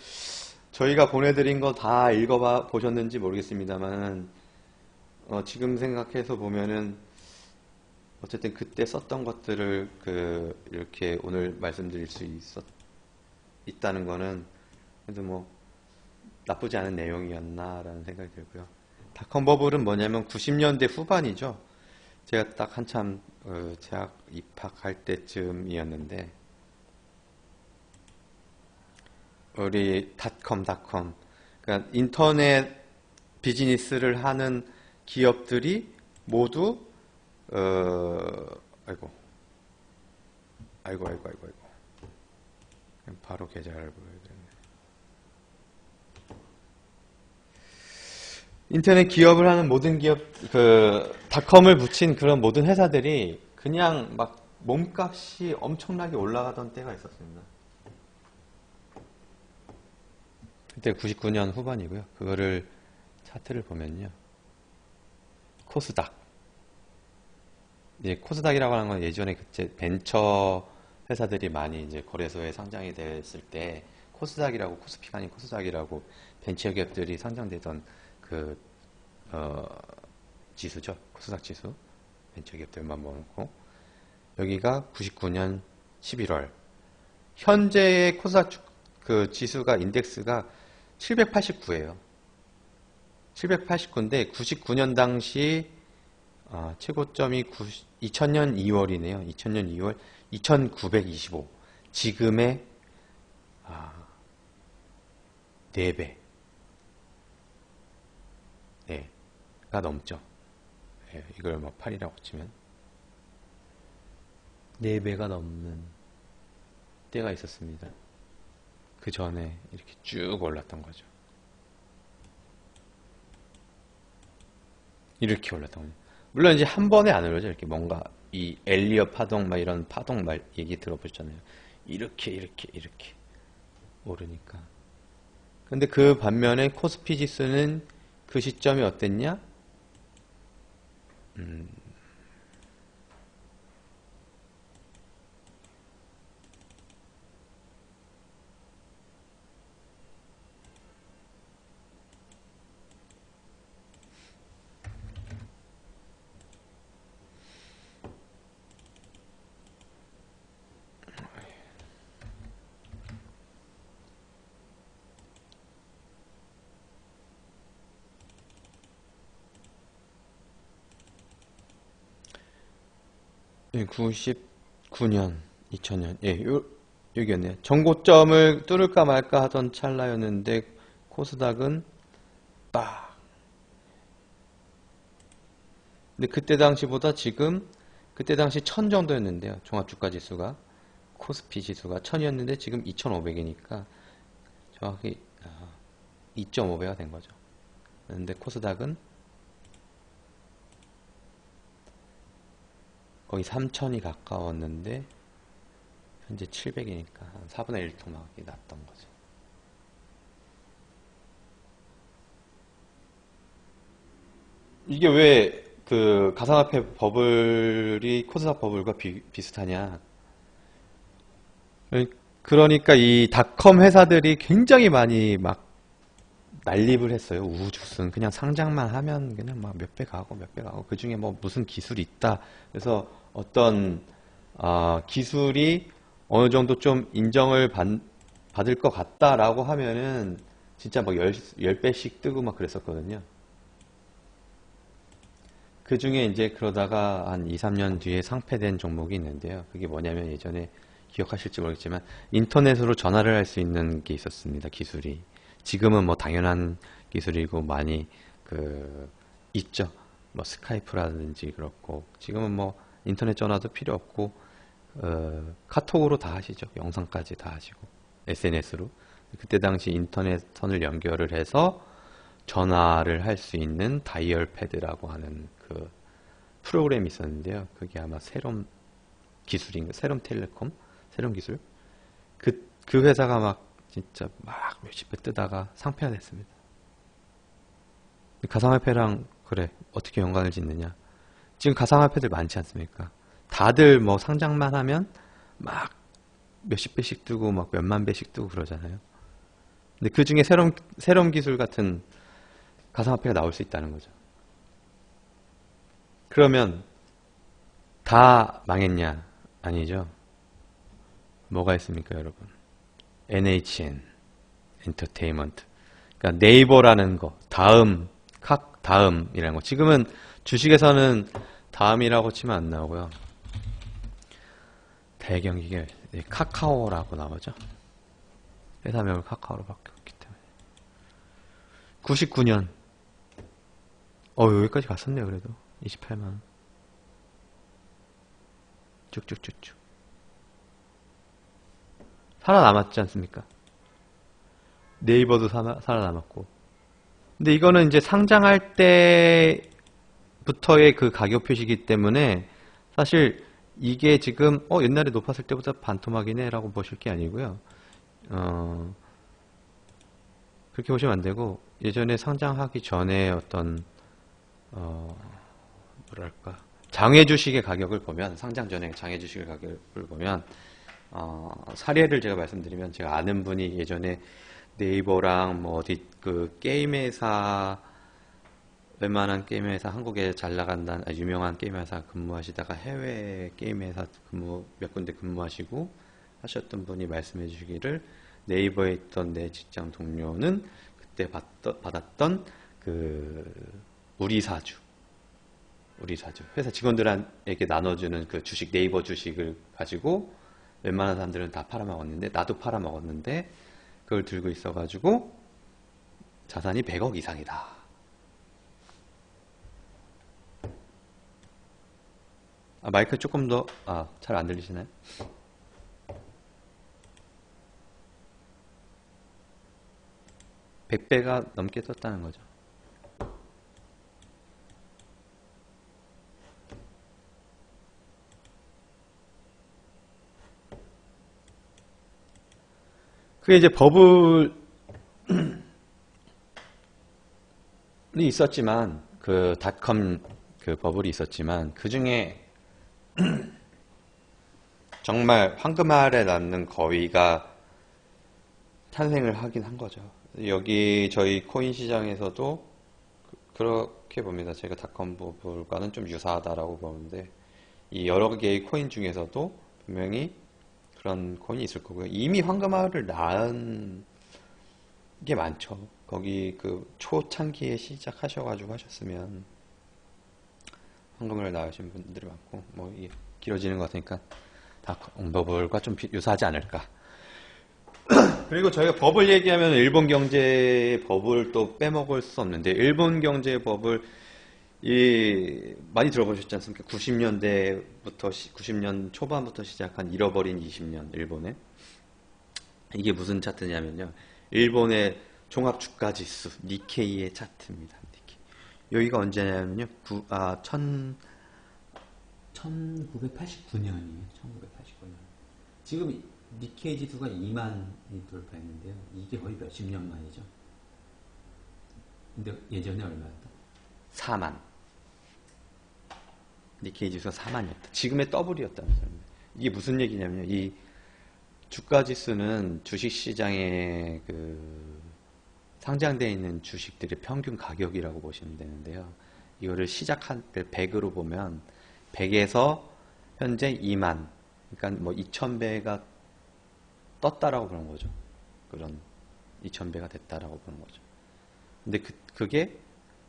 저희가 보내드린 거 다 읽어보셨는지 모르겠습니다만 지금 생각해서 보면은 어쨌든 그때 썼던 것들을 이렇게 오늘 말씀드릴 수 있다는 거는 그래도 뭐 나쁘지 않은 내용이었나라는 생각이 들고요. 닷컴 버블은 뭐냐면 90년대 후반이죠. 제가 딱 한참 대학 입학할 때쯤이었는데 우리 닷컴 그러니까 인터넷 비즈니스를 하는 기업들이 모두 아이고 바로 계좌를 보여드렸네. 인터넷 기업을 하는 모든 기업 닷컴을 붙인 그런 모든 회사들이 그냥 막 몸값이 엄청나게 올라가던 때가 있었습니다. 그때 99년 후반이고요. 그거를 차트를 보면요. 코스닥. 이제 코스닥이라고 하는 건 예전에 그때 벤처 회사들이 많이 이제 거래소에 상장이 됐을 때 코스닥이라고 코스피가 아닌 코스닥이라고 벤처 기업들이 상장되던 지수죠. 코스닥 지수. 벤처 기업들만 모아놓고 여기가 99년 11월. 현재의 코스닥 지수가 인덱스가 789예요. 789인데 99년 당시 최고점이 2000년 2월이네요. 2000년 2월 2925. 지금의 4배. 가 넘죠. 이걸 뭐 8이라고 치면 4배가 넘는 때가 있었습니다. 그 전에 이렇게 쭉 올랐던 거죠. 이렇게 올랐던 거죠. 물론 이제 한 번에 안 오르죠. 이렇게 뭔가 이 엘리엇 파동 막 이런 파동 말 얘기 들어보셨잖아요. 이렇게 오르니까. 근데 그 반면에 코스피 지수는 그 시점이 어땠냐? 음. 99년, 2000년, 여기였네요. 전고점을 뚫을까 말까 하던 찰나였는데 코스닥은 빡. 근데 그때 당시보다 지금 그때 당시 1000 정도였는데요. 종합주가지수가 코스피 지수가 1000이었는데 지금 2500이니까 정확히 2.5배가 된 거죠. 그런데 코스닥은 거의 3000이 가까웠는데 현재 700이니까 한 4분의 1 토막이 났던 거죠. 이게 왜 가상화폐 버블이 코스닥 버블과 비슷하냐? 그러니까 이 닷컴 회사들이 굉장히 많이 막 난립을 했어요. 우후죽순 그냥 상장만 하면 그냥 막 몇 배 가고 그 중에 뭐 무슨 기술이 있다. 그래서 어떤 기술이 어느 정도 좀 인정을 받을 것 같다라고 하면은 진짜 막 10배씩 뜨고 막 그랬었거든요. 그 중에 이제 그러다가 한 2, 3년 뒤에 상폐된 종목이 있는데요. 그게 뭐냐면 예전에 기억하실지 모르겠지만 인터넷으로 전화를 할 수 있는 게 있었습니다. 기술이. 지금은 뭐 당연한 기술이고 많이 있죠. 뭐 스카이프라든지 그렇고 지금은 뭐 인터넷 전화도 필요 없고 카톡으로 다 하시죠. 영상까지 다 하시고 SNS로. 그때 당시 인터넷 선을 연결을 해서 전화를 할 수 있는 다이얼 패드라고 하는 그 프로그램이 있었는데요. 그게 아마 세롬 기술인가? 세롬텔레콤? 세롬 기술? 그 회사가 막 진짜 막 몇십 배 뜨다가 상폐가 됐습니다. 가상화폐랑 그래 어떻게 연관을 짓느냐? 지금 가상화폐들 많지 않습니까? 다들 뭐 상장만 하면 막 몇십 배씩 뜨고 막 몇만 배씩 뜨고 그러잖아요. 근데 그 중에 세롬 기술 같은 가상화폐가 나올 수 있다는 거죠. 그러면 다 망했냐? 아니죠. 뭐가 있습니까, 여러분? NHN 엔터테인먼트. 그러니까 네이버라는 거, 다음이라는 거. 지금은 주식에서는 다음이라고 치면 안 나오고요. 대경기계 카카오라고 나오죠. 회사명을 카카오로 바뀌었기 때문에. 99년. 여기까지 갔었네요, 그래도. 28만원. 쭉쭉쭉쭉. 살아남았지 않습니까? 네이버도 살아남았고. 근데 이거는 이제 상장할 때부터의 그 가격 표시이기 때문에 사실 이게 지금 옛날에 높았을 때보다 반토막이네 라고 보실 게 아니고요. 그렇게 보시면 안 되고 예전에 상장하기 전에 어떤 뭐랄까 장외 주식의 가격을 보면 상장 전에 장외 주식의 가격을 보면 사례를 제가 말씀드리면 제가 아는 분이 예전에 네이버랑 뭐 어디 그 게임 회사 웬만한 게임 회사 한국에 잘 나간다는 유명한 게임 회사 근무하시다가 해외 게임 회사 몇 군데 근무하시고 하셨던 분이 말씀해 주시기를 네이버에 있던 내 직장 동료는 그때 받았던 그 우리사주 회사 직원들에게 나눠주는 그 주식 네이버 주식을 가지고 웬만한 사람들은 다 팔아먹었는데 나도 팔아먹었는데 그걸 들고 있어가지고 자산이 100억 이상이다. 마이크 조금 더 잘 안 들리시나요? (100배가) 넘게 떴다는 거죠. 그게 이제 버블이 있었지만 그 닷컴 그 버블이 있었지만 그 중에 정말 황금알에 낳는 거위가 탄생을 하긴 한 거죠. 여기 저희 코인 시장에서도 그렇게 봅니다. 제가 닷컴 버블과는 좀 유사하다라고 보는데 이 여러 개의 코인 중에서도 분명히 그런 코인이 있을 거고요. 이미 황금알을 낳은 게 많죠. 거기 그 초창기에 시작하셔가지고 하셨으면 황금알을 낳으신 분들이 많고 뭐 이게 길어지는 것 같으니까 닷컴 버블과 좀 유사하지 않을까. 그리고 저희가 버블 얘기하면 일본 경제의 버블 또 빼먹을 수 없는데 일본 경제의 버블 많이 들어보셨지 않습니까? 90년 초반부터 시작한 잃어버린 20년 일본에 이게 무슨 차트냐면요. 일본의 종합 주가 지수 니케이의 차트입니다. 니케이. 여기가 언제냐면요. 1989년이에요. 1989년. 지금 니케이 지수가 2만이 돌파했는데요. 이게 거의 몇십 년 만이죠. 근데 예전에 얼마였다? 4만. 니케이 지수가 4만이었다. 지금의 더블이었다면서요. 이게 무슨 얘기냐면요. 이 주가 지수는 주식시장에 그 상장되어 있는 주식들의 평균 가격이라고 보시면 되는데요. 이거를 시작할 때 100으로 보면 100에서 현재 2만, 그러니까 뭐 2000배가 떴다라고 그런 거죠. 그런 2000배가 됐다라고 그런 거죠. 근데 그게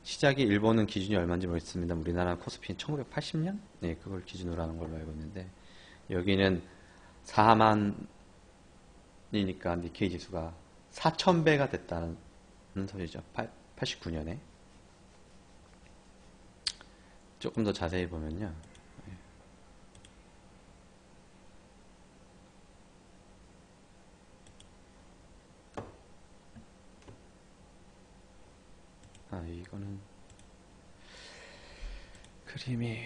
시작이 일본은 기준이 얼마인지 모르겠습니다. 우리나라 코스피는 1980년? 네, 그걸 기준으로 하는 걸로 알고 있는데 여기는 4만이니까 니케이 지수가 4000배가 됐다는 소리죠. 89년에. 조금 더 자세히 보면요. 이거는 그림이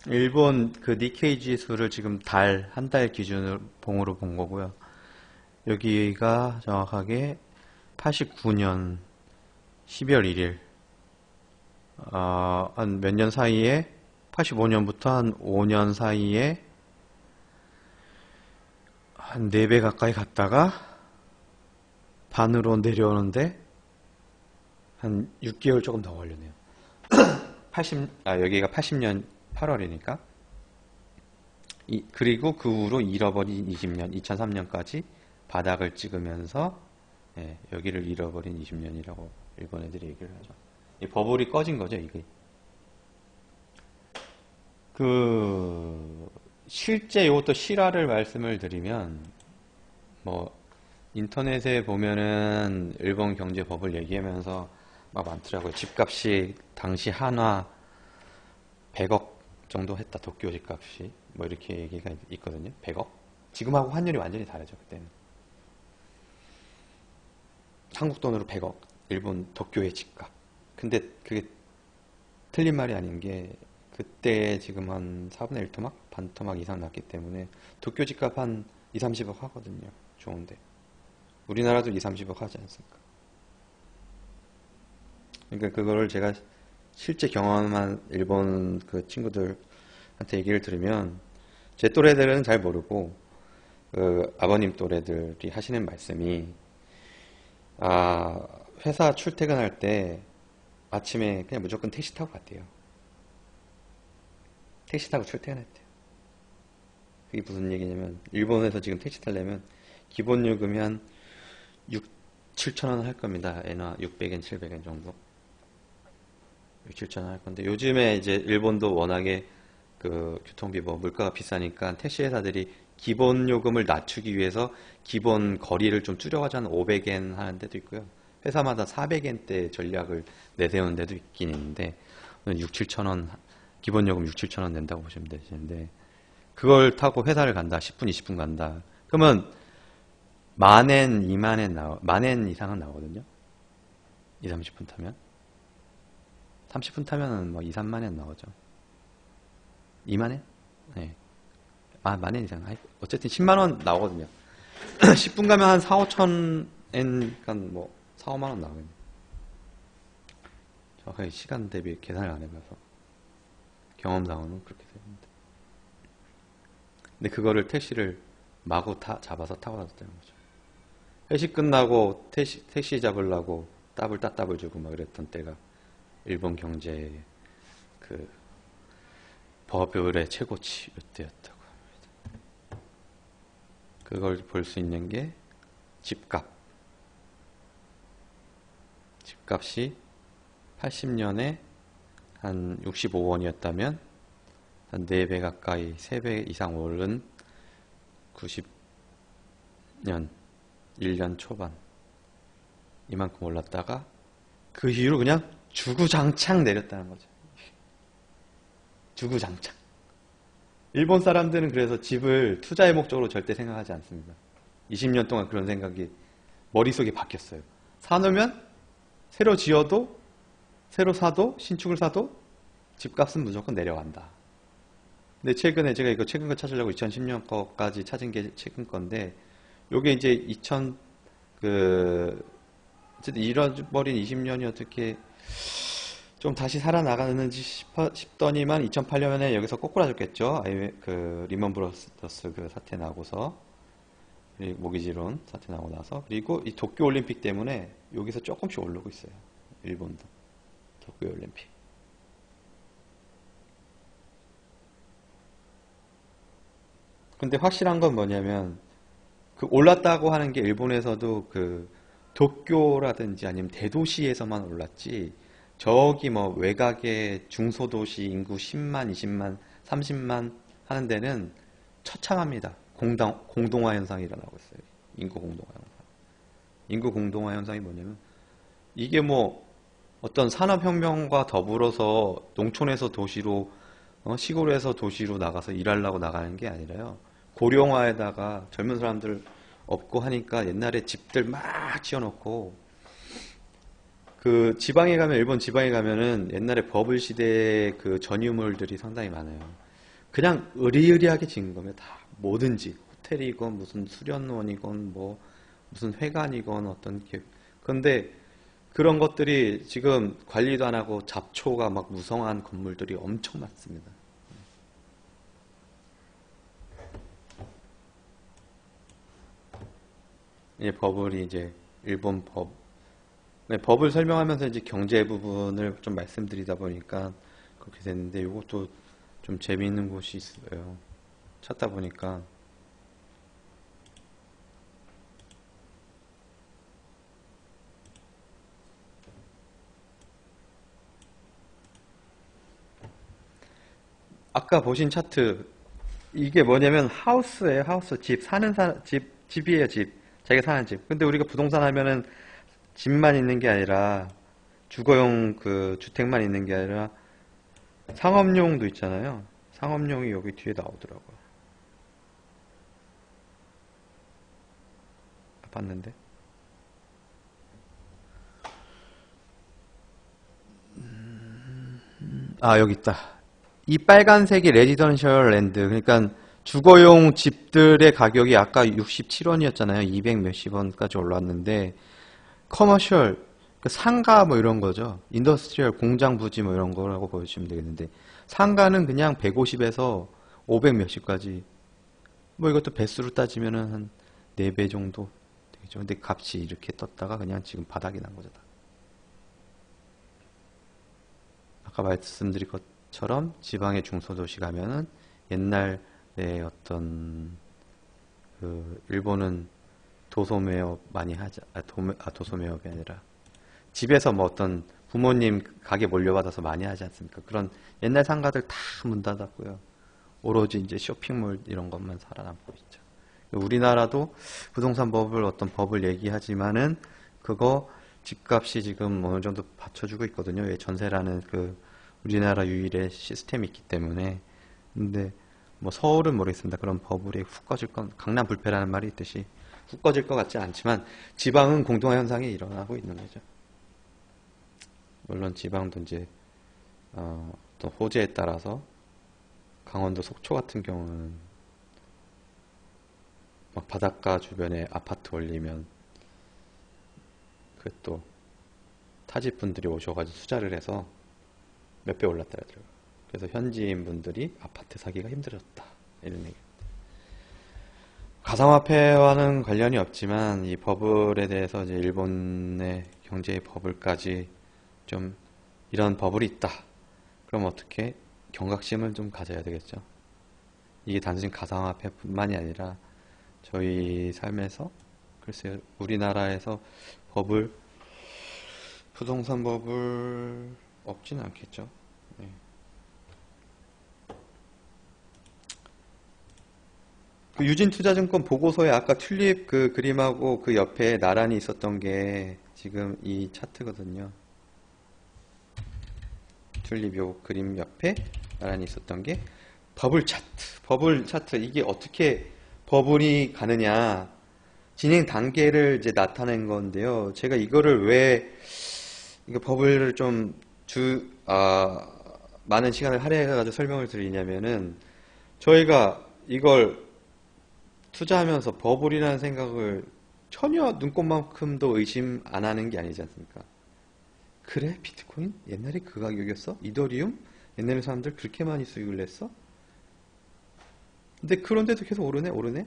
일본 그 니케이 지수를 지금 한 달 기준으로 봉으로 본 거고요. 여기가 정확하게 89년 12월 1일 한 몇 년 사이에 85년부터 한 5년 사이에 한 4배 가까이 갔다가 반으로 내려오는데 한 6개월 조금 더 걸렸네요. 여기가 80년 8월이니까. 그리고 그 후로 잃어버린 20년, 2003년까지 바닥을 찍으면서 여기를 잃어버린 20년이라고 일본 애들이 얘기를 하죠. 이 버블이 꺼진 거죠, 이게. 실제 이것도 실화를 말씀을 드리면, 인터넷에 보면은 일본 경제 버블 얘기하면서 막 많더라고요. 집값이 당시 한화 100억 정도 했다. 도쿄 집값이. 이렇게 얘기가 있거든요. 100억. 지금하고 환율이 완전히 다르죠, 그때는. 한국 돈으로 100억. 일본 도쿄의 집값. 근데 그게 틀린 말이 아닌 게, 그때 지금 한 4분의 1토막? 반토막 이상 났기 때문에 도쿄 집값 한 2, 30억 하거든요. 좋은데. 우리나라도 2, 30억 하지 않습니까? 그러니까 그거를 제가 실제 경험한 일본 그 친구들한테 얘기를 들으면, 제 또래들은 잘 모르고 아버님 또래들이 하시는 말씀이, 회사 출퇴근할 때 아침에 그냥 무조건 택시 타고 갔대요. 택시 타고 출퇴근했대요. 그게 무슨 얘기냐면, 일본에서 지금 택시 타려면 기본 요금이 한 6, 7천 원 할 겁니다. 엔화 600엔, 700엔 정도. 6, 7천 원 할 건데, 요즘에 이제 일본도 워낙에 그 교통비 물가가 비싸니까 택시 회사들이 기본 요금을 낮추기 위해서 기본 거리를 좀 줄여가지고 한 500엔 하는 데도 있고요. 회사마다 400엔대 전략을 내세우는 데도 있긴 있는데, 6, 7천 원, 기본 요금 6, 7천 원 낸다고 보시면 되시는데, 그걸 타고 회사를 간다. 10분, 20분 간다. 그러면 만엔, 2만엔 만엔 이상은 나오거든요. 2, 30분 타면. 30분 타면은 2, 3만엔 나오죠. 2만엔? 네. 만엔 이상. 어쨌든 10만원 나오거든요. 10분 가면 한 4, 5천 엔, 그러니까 4, 5만원 나오겠네요. 정확하게 시간 대비 계산을 안 해봐서. 경험상으로는 그렇게 됩니다. 근데 그거를 택시를 마구 잡아서 타고 다녔다는 거죠. 회식 끝나고 택시 잡으려고 따블 주고 막 그랬던 때가 일본 경제의 그 버블의 최고치 이때였다고 합니다. 그걸 볼 수 있는 게 집값. 집값이 80년에 한 65원이었다면 한 4배 가까이 3배 이상 오른 90년 1년 초반 이만큼 올랐다가 그 이후로 그냥 주구장창 내렸다는 거죠. 주구장창. 일본 사람들은 그래서 집을 투자의 목적으로 절대 생각하지 않습니다. 20년 동안 그런 생각이 머릿속에 바뀌었어요. 사놓으면 새로 지어도 새로 사도 신축을 사도 집값은 무조건 내려간다. 근데 최근에 제가 이거 최근 거 찾으려고 2010년 거까지 찾은 게 최근 건데, 요게 이제 어쨌든 잃어버린 20년이 어떻게 좀 다시 살아나가는지 싶더니만 2008년에 여기서 꼬꾸라졌겠죠. 리먼 브러더스 그 사태 나고서, 모기지론 사태 나고 나서, 그리고 이 도쿄 올림픽 때문에 여기서 조금씩 오르고 있어요. 일본도 도쿄 올림픽. 근데 확실한 건 뭐냐면, 그 올랐다고 하는 게 일본에서도 그 도쿄라든지 아니면 대도시에서만 올랐지, 저기 외곽의 중소도시 인구 10만, 20만, 30만 하는 데는 처참합니다. 공동화 현상이 일어나고 있어요. 인구 공동화 현상. 인구 공동화 현상이 뭐냐면 이게 뭐 어떤 산업혁명과 더불어서 농촌에서 도시로 시골에서 도시로 나가서 일하려고 나가는 게 아니라요. 고령화에다가 젊은 사람들 없고 하니까 옛날에 집들 막 지어놓고 그 지방에 가면 일본 지방에 가면은 옛날에 버블 시대의 그 전유물들이 상당히 많아요. 그냥 으리으리하게 지은 거면 다 뭐든지 호텔이건 무슨 수련원이건 뭐 무슨 회관이건 어떤 게 그런데 그런 것들이 지금 관리도 안 하고 잡초가 막 무성한 건물들이 엄청 많습니다. 이 버블이 이제 일본 법. 네, 법을 설명하면서 이제 경제 부분을 좀 말씀드리다 보니까 그렇게 됐는데 이것도 좀 재미있는 곳이 있어요. 찾다 보니까 아까 보신 차트 이게 뭐냐면 하우스예요. 하우스 집 사는 집이에요. 집 자기가 사는 집. 근데 우리가 부동산 하면은 집만 있는 게 아니라 주거용 그 주택만 있는 게 아니라 상업용도 있잖아요. 상업용이 여기 뒤에 나오더라고요. 봤는데 아 여기 있다. 이 빨간색이 레지던셜 랜드 그러니까 주거용 집들의 가격이 아까 67원이었잖아요. 200 몇십 원까지 올랐는데 커머셜 그 상가 뭐 이런 거죠. 인더스트리얼 공장 부지 뭐 이런 거라고 보시면 되겠는데 상가는 그냥 150에서 500 몇십까지 뭐 이것도 배수로 따지면은 한 4배 정도 되겠죠. 근데 값이 이렇게 떴다가 그냥 지금 바닥이 난 거죠. 아까 말씀드린 것처럼 지방의 중소도시 가면은 옛날에 어떤 그 일본은 도소매업 많이 하자 도소매업이 아니라 집에서 뭐 어떤 부모님 가게 물려받아서 많이 하지 않습니까? 그런 옛날 상가들 다 문 닫았고요. 오로지 이제 쇼핑몰 이런 것만 살아남고 있죠. 우리나라도 부동산법을 어떤 법을 얘기하지만은 그거 집값이 지금 어느 정도 받쳐주고 있거든요. 왜 전세라는 그 우리나라 유일의 시스템이 있기 때문에. 근데 뭐 서울은 모르겠습니다. 그런 버블이 훅 꺼질 건 강남 불패라는 말이 있듯이 훅 꺼질 것 같지 않지만 지방은 공동화 현상이 일어나고 있는 거죠. 물론 지방도 이제 또 호재에 따라서 강원도 속초 같은 경우는 막 바닷가 주변에 아파트 올리면 그 또 타지 분들이 오셔가지고 투자를 해서 몇 배 올랐더라고요. 그래서 현지인 분들이 아파트 사기가 힘들었다 이런 얘기. 가상화폐와는 관련이 없지만 이 버블에 대해서 이제 일본의 경제의 버블까지 좀 이런 버블이 있다. 그럼 어떻게 경각심을 좀 가져야 되겠죠. 이게 단순히 가상화폐뿐만이 아니라 저희 삶에서 글쎄요 우리나라에서 버블 부동산 버블 없지는 않겠죠. 네. 그 유진투자증권 보고서에 아까 튤립 그 그림하고 그 옆에 나란히 있었던 게 지금 이 차트거든요. 튤립 요 그림 옆에 나란히 있었던 게 버블 차트. 버블 차트 이게 어떻게 버블이 가느냐 진행 단계를 이제 나타낸 건데요. 제가 이거를 왜 이거 버블을 좀 많은 시간을 할애해가지고 설명을 드리냐면은 저희가 이걸 투자하면서 버블이라는 생각을 전혀 눈꼽만큼도 의심 안 하는 게 아니지 않습니까? 그래? 비트코인? 옛날에 그 가격이었어? 이더리움? 옛날에 사람들 그렇게 많이 수익을 냈어? 근데 그런데도 계속 오르네?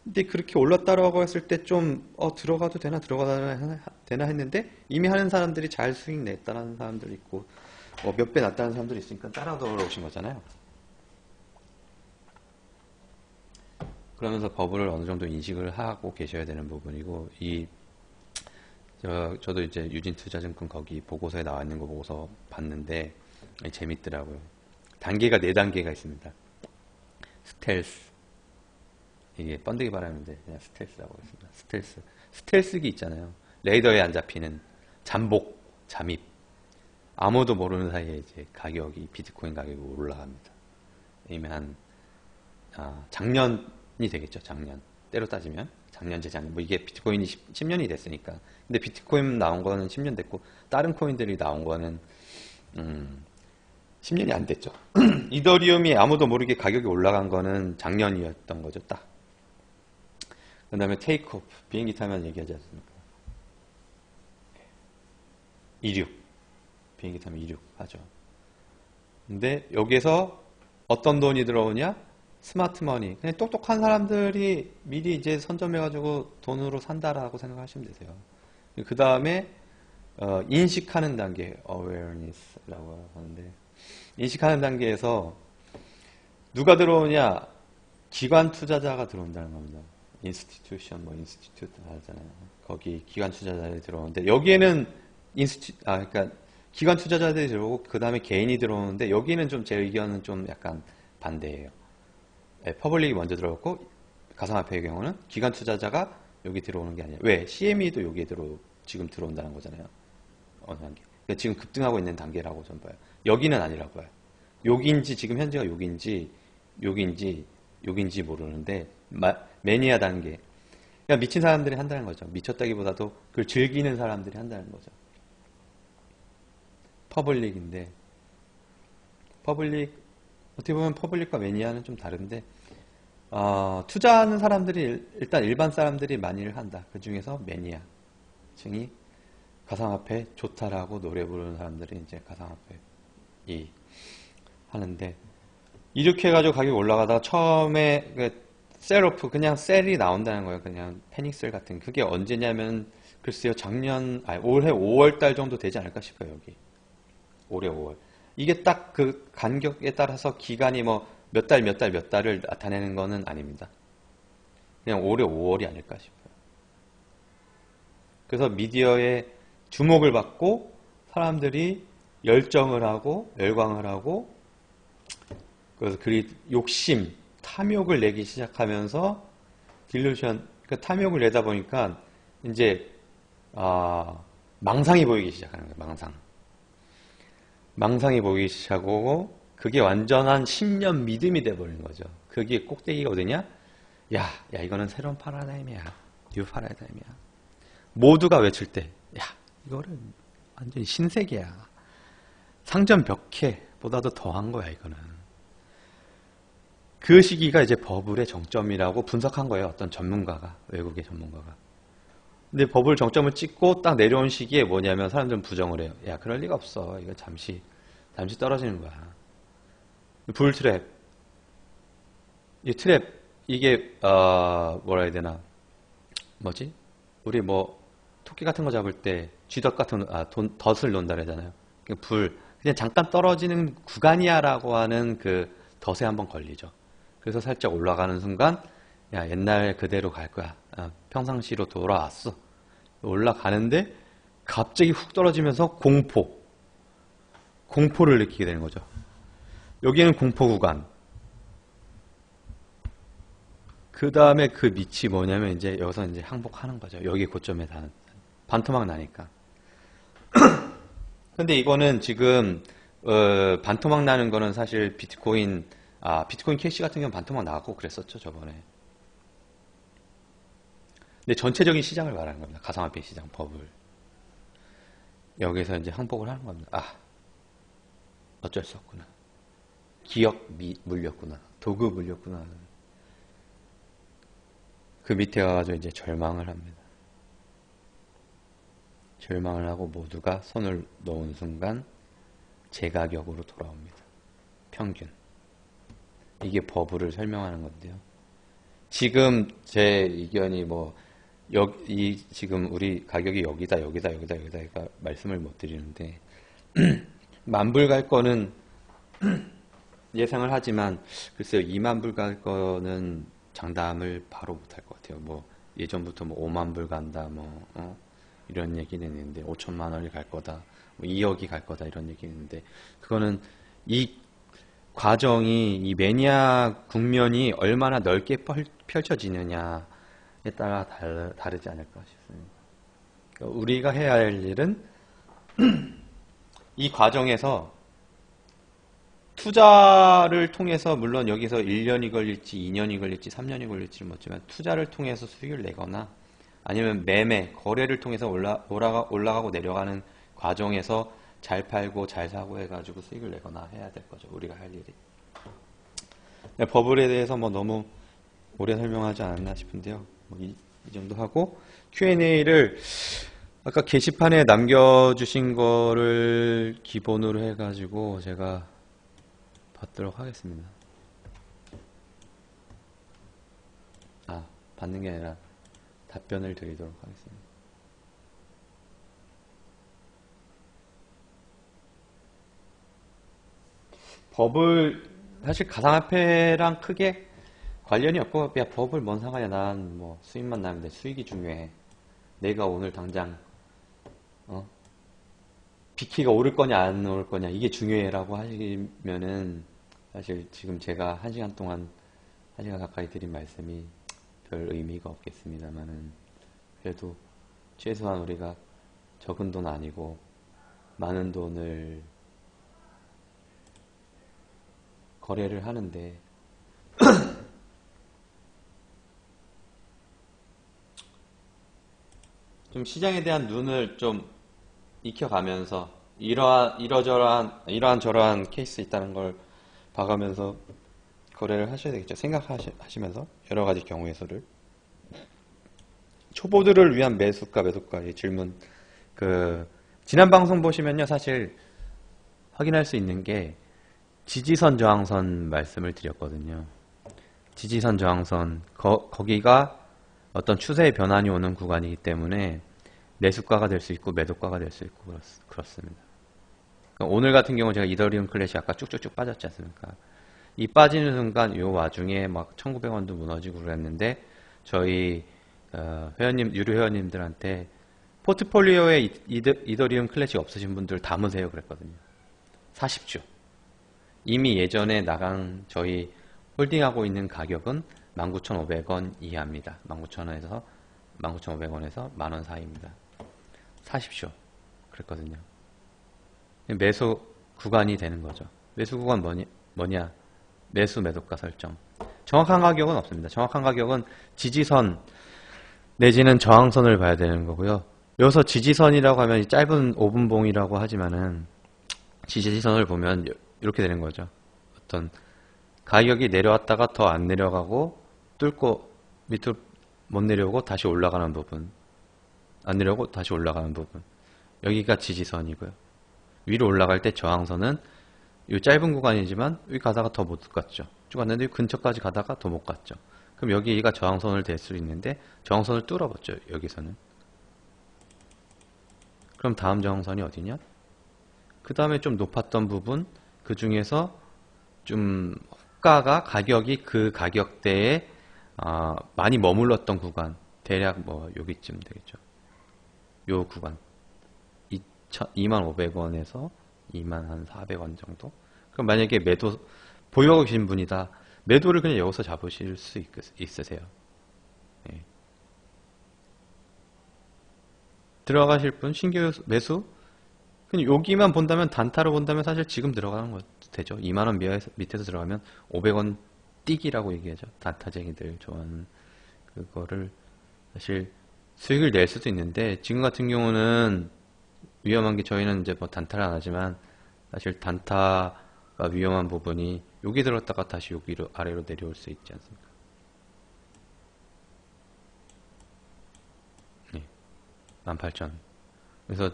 근데 그렇게 올랐다라고 했을 때 좀 들어가도 되나 했는데 이미 하는 사람들이 잘 수익 냈다는 사람들이 있고 몇 배 났다는 사람들이 있으니까 따라 들어오신 거잖아요. 그러면서 버블을 어느 정도 인식을 하고 계셔야 되는 부분이고 저도 이제 유진투자증권 거기 보고서에 나와 있는 거 보고서 봤는데 재밌더라고요. 단계가 4단계가 있습니다. 스텔스. 이게 번데기 발음인데 그냥 스텔스라고 하겠습니다. 스텔스. 스텔스기 있잖아요. 레이더에 안 잡히는 잠복, 잠입. 아무도 모르는 사이에 이제 가격이, 비트코인 가격이 올라갑니다. 이미 작년이 되겠죠. 작년. 때로 따지면. 작년, 재작년. 뭐 이게 비트코인이 10년이 됐으니까. 근데 비트코인 나온 거는 10년 됐고, 다른 코인들이 나온 거는, 10년이 안 됐죠. 이더리움이 아무도 모르게 가격이 올라간 거는 작년이었던 거죠. 딱. 그 다음에 테이크오프. 비행기 타면 얘기하지 않습니까? 이륙. 비행기 타면 이륙하죠. 근데 여기에서 어떤 돈이 들어오냐? 스마트머니. 그냥 똑똑한 사람들이 미리 이제 선점해가지고 돈으로 산다라고 생각하시면 되세요. 그 다음에 인식하는 단계, awareness라고 하는데, 인식하는 단계에서 누가 들어오냐? 기관 투자자가 들어온다는 겁니다. institution, institute 하잖아요. 거기 기관 투자자들이 들어오는데, 여기에는 그러니까 기관 투자자들이 들어오고, 그 다음에 개인이 들어오는데, 여기는 좀 제 의견은 좀 약간 반대예요. 퍼블릭이 먼저 들어왔고, 가상화폐의 경우는 기관 투자자가 여기 들어오는 게 아니에요. 왜? CME도 여기에 지금 들어온다는 거잖아요. 어느 단계. 그러니까 지금 급등하고 있는 단계라고 좀 봐요. 여기는 아니라고 봐요. 여기인지, 지금 현재가 여기인지 모르는데, 매니아 단계. 그냥 미친 사람들이 한다는 거죠. 미쳤다기보다도 그걸 즐기는 사람들이 한다는 거죠. 퍼블릭인데, 어떻게 보면 퍼블릭과 매니아는 좀 다른데, 투자하는 사람들이, 일단 일반 사람들이 많이를 한다. 그 중에서 매니아 층이 가상화폐 좋다라고 노래 부르는 사람들이 이제 가상화폐 하는데, 이렇게 해가지고 가격이 올라가다가 처음에 셀오프, 그냥 셀이 나온다는 거예요. 그냥 패닉셀 같은. 그게 언제냐면, 글쎄요, 올해 5월달 정도 되지 않을까 싶어요, 여기. 올해 5월. 이게 딱 그 간격에 따라서 기간이 뭐 몇 달을 나타내는 거는 아닙니다. 그냥 올해 5월이 아닐까 싶어요. 그래서 미디어에 주목을 받고 사람들이 열정을 하고 열광을 하고, 그래서 욕심, 탐욕을 내기 시작하면서 딜루션, 그 탐욕을 내다 보니까 이제 망상이 보이기 시작하는 거예요. 망상이 보이기 시작하고, 그게 완전한 신념 믿음이 돼버리는 거죠. 그게 꼭대기가 어디냐? 야, 이거는 새로운 파라다임이야. 뉴 파라다임이야. 모두가 외칠 때, 야, 이거는 완전히 신세계야. 상점 벽해보다도 더한 거야, 이거는. 그 시기가 이제 버블의 정점이라고 분석한 거예요. 어떤 전문가가, 외국의 전문가가. 근데 버블 정점을 찍고 딱 내려온 시기에 뭐냐면 사람들은 부정을 해요. 야, 그럴 리가 없어. 이거 잠시 떨어지는 거야. 불트랩. 이 트랩, 이게, 뭐라 해야 되나. 뭐지? 우리 토끼 같은 거 잡을 때 쥐덫 같은, 덫을 놓는다 그러잖아요. 그냥 잠깐 떨어지는 구간이야라고 하는 그 덫에 한번 걸리죠. 그래서 살짝 올라가는 순간, 야, 옛날 그대로 갈 거야. 평상시로 돌아왔어. 올라가는데 갑자기 훅 떨어지면서 공포를 느끼게 되는 거죠. 여기에는 공포 구간. 그 다음에 그 밑이 뭐냐면 이제 여기서 이제 항복하는 거죠. 여기 고점에 반토막 나니까. 근데 이거는 지금 반토막 나는 거는 사실 비트코인 캐시 같은 경우는 반토막 나고 그랬었죠, 저번에. 근데 전체적인 시장을 말하는 겁니다. 가상화폐 시장, 버블. 여기서 이제 항복을 하는 겁니다. 어쩔 수 없구나. 기억 물렸구나. 도구 물렸구나. 그 밑에 가가지고 이제 절망을 합니다. 절망을 하고 모두가 손을 놓은 순간 제가격으로 돌아옵니다. 평균. 이게 버블을 설명하는 건데요. 지금 제 의견이 지금 우리 가격이 여기다 말씀을 못 드리는데, 만불 갈 거는 예상을 하지만, 글쎄요, 2만 불 갈 거는 장담을 바로 못 할 것 같아요. 예전부터 5만 불 간다, 이런 얘기는 있는데, 5천만 원이 갈 거다, 2억이 갈 거다, 이런 얘기는 있는데, 그거는 과정이 이 매니아 국면이 얼마나 넓게 펼쳐지느냐에 따라 다르지 않을까 싶습니다. 그러니까 우리가 해야 할 일은 이 과정에서 투자를 통해서 물론 여기서 1년이 걸릴지 2년이 걸릴지 3년이 걸릴지 모르지만 투자를 통해서 수익을 내거나 아니면 매매, 거래를 통해서 올라가고 내려가는 과정에서 잘 팔고 잘 사고 해가지고 수익을 내거나 해야 될 거죠. 우리가 할 일이. 버블에 대해서 뭐 너무 오래 설명하지 않았나 싶은데요. 뭐 이 정도 하고 Q&A를 아까 게시판에 남겨주신 거를 기본으로 해가지고 제가 받도록 하겠습니다. 받는 게 아니라 답변을 드리도록 하겠습니다. 버블 사실 가상화폐랑 크게 관련이 없고 야 버블 뭔 상관이야 난 뭐 수익만 나면 돼 수익이 중요해 내가 오늘 당장 비키가 오를 거냐 안 오를 거냐 이게 중요해 라고 하시면은 사실 지금 제가 1시간 동안 1시간 가까이 드린 말씀이 별 의미가 없겠습니다만은 그래도 최소한 우리가 적은 돈 아니고 많은 돈을 거래를 하는데 좀 시장에 대한 눈을 좀 익혀가면서 이러한 저러한 케이스 있다는 걸 봐가면서 거래를 하셔야 되겠죠. 생각하시면서 여러 가지 경우의 수를 초보들을 위한 매수가 매도가의 질문 지난 방송 보시면요 사실 확인할 수 있는 게 지지선 저항선 말씀을 드렸거든요. 지지선 저항선 거기가 어떤 추세의 변환이 오는 구간이기 때문에 매수가가 될 수 있고 매도가가 될 수 있고 그렇습니다. 그러니까 오늘 같은 경우 제가 이더리움 클래식 아까 쭉쭉쭉 빠졌지 않습니까? 이 빠지는 순간 이 와중에 막 1900원도 무너지고 그랬는데 저희 유료 회원님들한테 포트폴리오에 이더리움 클래식 없으신 분들 담으세요 그랬거든요. 사십시오. 이미 예전에 나간 저희 홀딩하고 있는 가격은 19,500원 이하입니다. 19,000원에서 19,500원에서 만원 사이입니다. 사십시오. 그랬거든요. 매수 구간이 되는 거죠. 매수 구간 뭐냐? 매수 매도가 설정. 정확한 가격은 없습니다. 정확한 가격은 지지선 내지는 저항선을 봐야 되는 거고요. 여기서 지지선이라고 하면 짧은 5분봉이라고 하지만은 지지선을 보면 이렇게 되는 거죠. 어떤 가격이 내려왔다가 더 안 내려가고 뚫고 밑으로 못 내려오고 다시 올라가는 부분, 안 내려오고 다시 올라가는 부분, 여기가 지지선이고요. 위로 올라갈 때 저항선은 이 짧은 구간이지만 여기 가다가 더 못 갔죠. 쭉 갔는데 이 근처까지 가다가 더 못 갔죠. 그럼 여기가 저항선을 댈 수 있는데 저항선을 뚫어봤죠. 여기서는. 그럼 다음 저항선이 어디냐? 그 다음에 좀 높았던 부분, 그 중에서 좀 호가가 가격이 그 가격대에 많이 머물렀던 구간, 대략 뭐 여기쯤 되겠죠. 요 구간 25,000원에서 24,000원 정도. 그럼 만약에 매도 보유하고 계신 분이다, 매도를 그냥 여기서 잡으실 수 있으세요. 네. 들어가실 분 신규 매수 그냥 여기만 본다면, 단타로 본다면 사실 지금 들어가는 거 되죠. 2만원 밑에서 들어가면 500원 뛰기라고 얘기하죠. 단타쟁이들 좋아하는 그거를 사실 수익을 낼 수도 있는데, 지금 같은 경우는 위험한 게, 저희는 이제 뭐 단타를 안 하지만 사실 단타가 위험한 부분이 여기 들었다가 다시 여기로 아래로 내려올 수 있지 않습니까? 네. 18,000. 그래서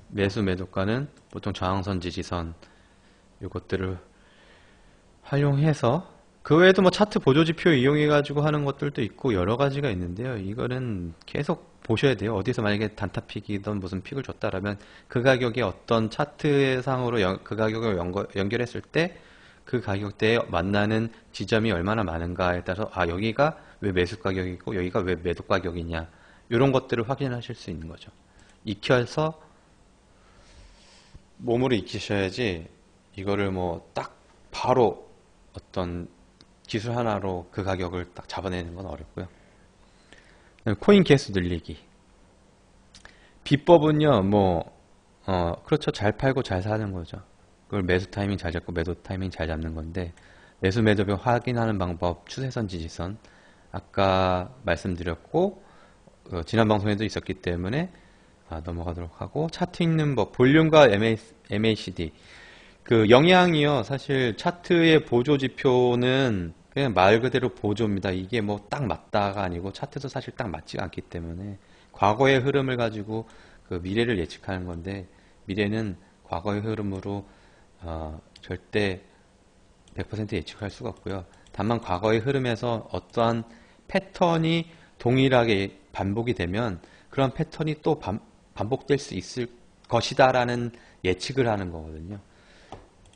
매수 매도가는 보통 저항선 지지선 요것들을 활용해서, 그 외에도 뭐 차트 보조지표 이용해 가지고 하는 것들도 있고 여러 가지가 있는데요. 이거는 계속 보셔야 돼요. 어디서 만약에 단타 픽이든 무슨 픽을 줬다라면 그 가격에 어떤 차트상으로 그 가격을 연결했을 때 그 가격대에 만나는 지점이 얼마나 많은가에 따라서 여기가 왜 매수 가격이고 여기가 왜 매도 가격이냐, 이런 것들을 확인하실 수 있는 거죠. 익혀서 몸으로 익히셔야지 이거를 뭐 딱 바로 어떤 기술 하나로 그 가격을 딱 잡아내는 건 어렵고요. 코인 개수 늘리기. 비법은요, 그렇죠. 잘 팔고 잘 사는 거죠. 그걸 매수 타이밍 잘 잡고 매도 타이밍 잘 잡는 건데, 매수 매도별 확인하는 방법, 추세선, 지지선. 아까 말씀드렸고, 지난 방송에도 있었기 때문에, 넘어가도록 하고, 차트 읽는 법, 볼륨과 MACD. 그 영향이요, 사실 차트의 보조 지표는 그냥 말 그대로 보조입니다. 이게 뭐 딱 맞다가 아니고 차트도 사실 딱 맞지가 않기 때문에 과거의 흐름을 가지고 그 미래를 예측하는 건데, 미래는 과거의 흐름으로 절대 100% 예측할 수가 없고요. 다만 과거의 흐름에서 어떠한 패턴이 동일하게 반복이 되면 그런 패턴이 또 반복될 수 있을 것이다 라는 예측을 하는 거거든요.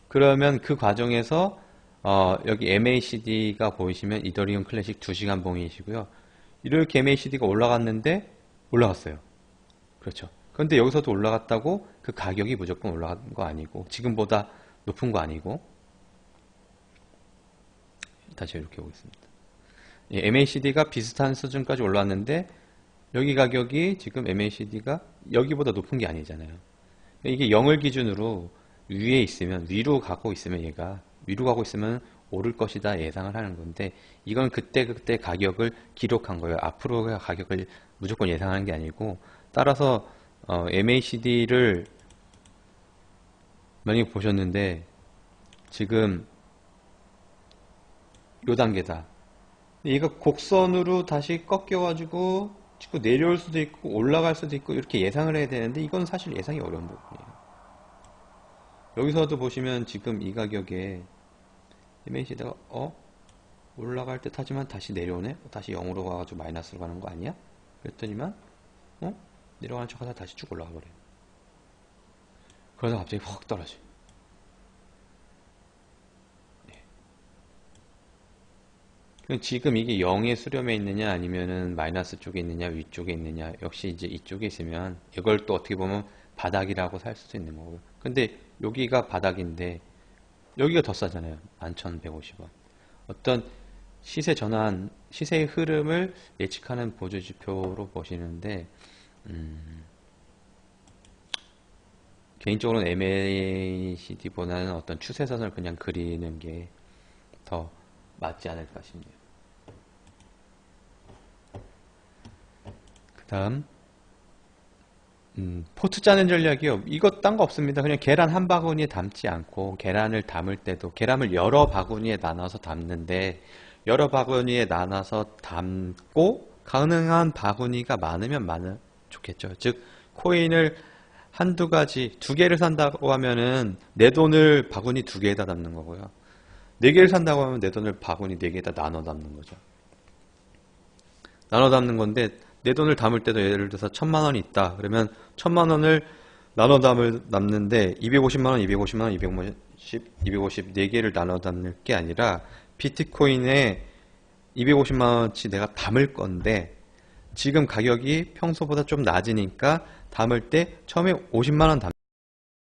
그러면 그 과정에서 여기 MACD가 보이시면 이더리움 클래식 2시간 봉이시고요. 이렇게 MACD가 올라갔는데 올라갔어요. 그렇죠. 그런데 여기서도 올라갔다고 그 가격이 무조건 올라간 거 아니고 지금보다 높은 거 아니고, 다시 이렇게 보겠습니다. MACD가 비슷한 수준까지 올랐는데 여기 가격이 지금 MACD가 여기보다 높은 게 아니잖아요. 이게 0을 기준으로 위에 있으면, 위로 가고 있으면 얘가 위로 가고 있으면 오를 것이다 예상을 하는 건데, 이건 그때 가격을 기록한 거예요. 앞으로의 가격을 무조건 예상하는 게 아니고, 따라서 MACD를 만약에 보셨는데 지금 요 단계다. 얘가 곡선으로 다시 꺾여가지고 자꾸 내려올 수도 있고 올라갈 수도 있고 이렇게 예상을 해야 되는데, 이건 사실 예상이 어려운 부분이에요. 여기서도 보시면 지금 이 가격에 MACD가 올라갈 듯 하지만 다시 내려오네? 다시 0으로 가가지고 마이너스로 가는 거 아니야? 그랬더니만 내려가는 척 하다 다시 쭉 올라가 버려요. 그러다 갑자기 확 떨어져요. 지금 이게 0의 수렴에 있느냐 아니면은 마이너스 쪽에 있느냐 위쪽에 있느냐, 역시 이제 이쪽에 있으면 이걸 또 어떻게 보면 바닥이라고 살 수도 있는 거고요. 근데 여기가 바닥인데 여기가 더 싸잖아요. 11,150원. 어떤 시세 전환, 시세의 흐름을 예측하는 보조지표로 보시는데, 개인적으로는 MACD보다는 어떤 추세선을 그냥 그리는 게 더 맞지 않을까 싶네요. 그 다음 포트 짜는 전략이요. 이거 딴 거 없습니다. 그냥 계란 한 바구니에 담지 않고, 계란을 담을 때도 계란을 여러 바구니에 나눠서 담는데, 여러 바구니에 나눠서 담고 가능한 바구니가 많으면 좋겠죠. 즉 코인을 한두 가지, 두 개를 산다고 하면은 내 돈을 바구니 두 개에다 담는 거고요. 네 개를 산다고 하면 내 돈을 바구니 네 개에다 나눠 담는 거죠. 나눠 담는 건데, 내 돈을 담을 때도 예를 들어서 1,000만 원이 있다. 그러면 1,000만 원을 나눠 담는데 250만 원, 250만 원, 250, 4개를 나눠 담을 게 아니라 비트코인에 250만 원치 내가 담을 건데, 지금 가격이 평소보다 좀 낮으니까 담을 때 처음에 50만 원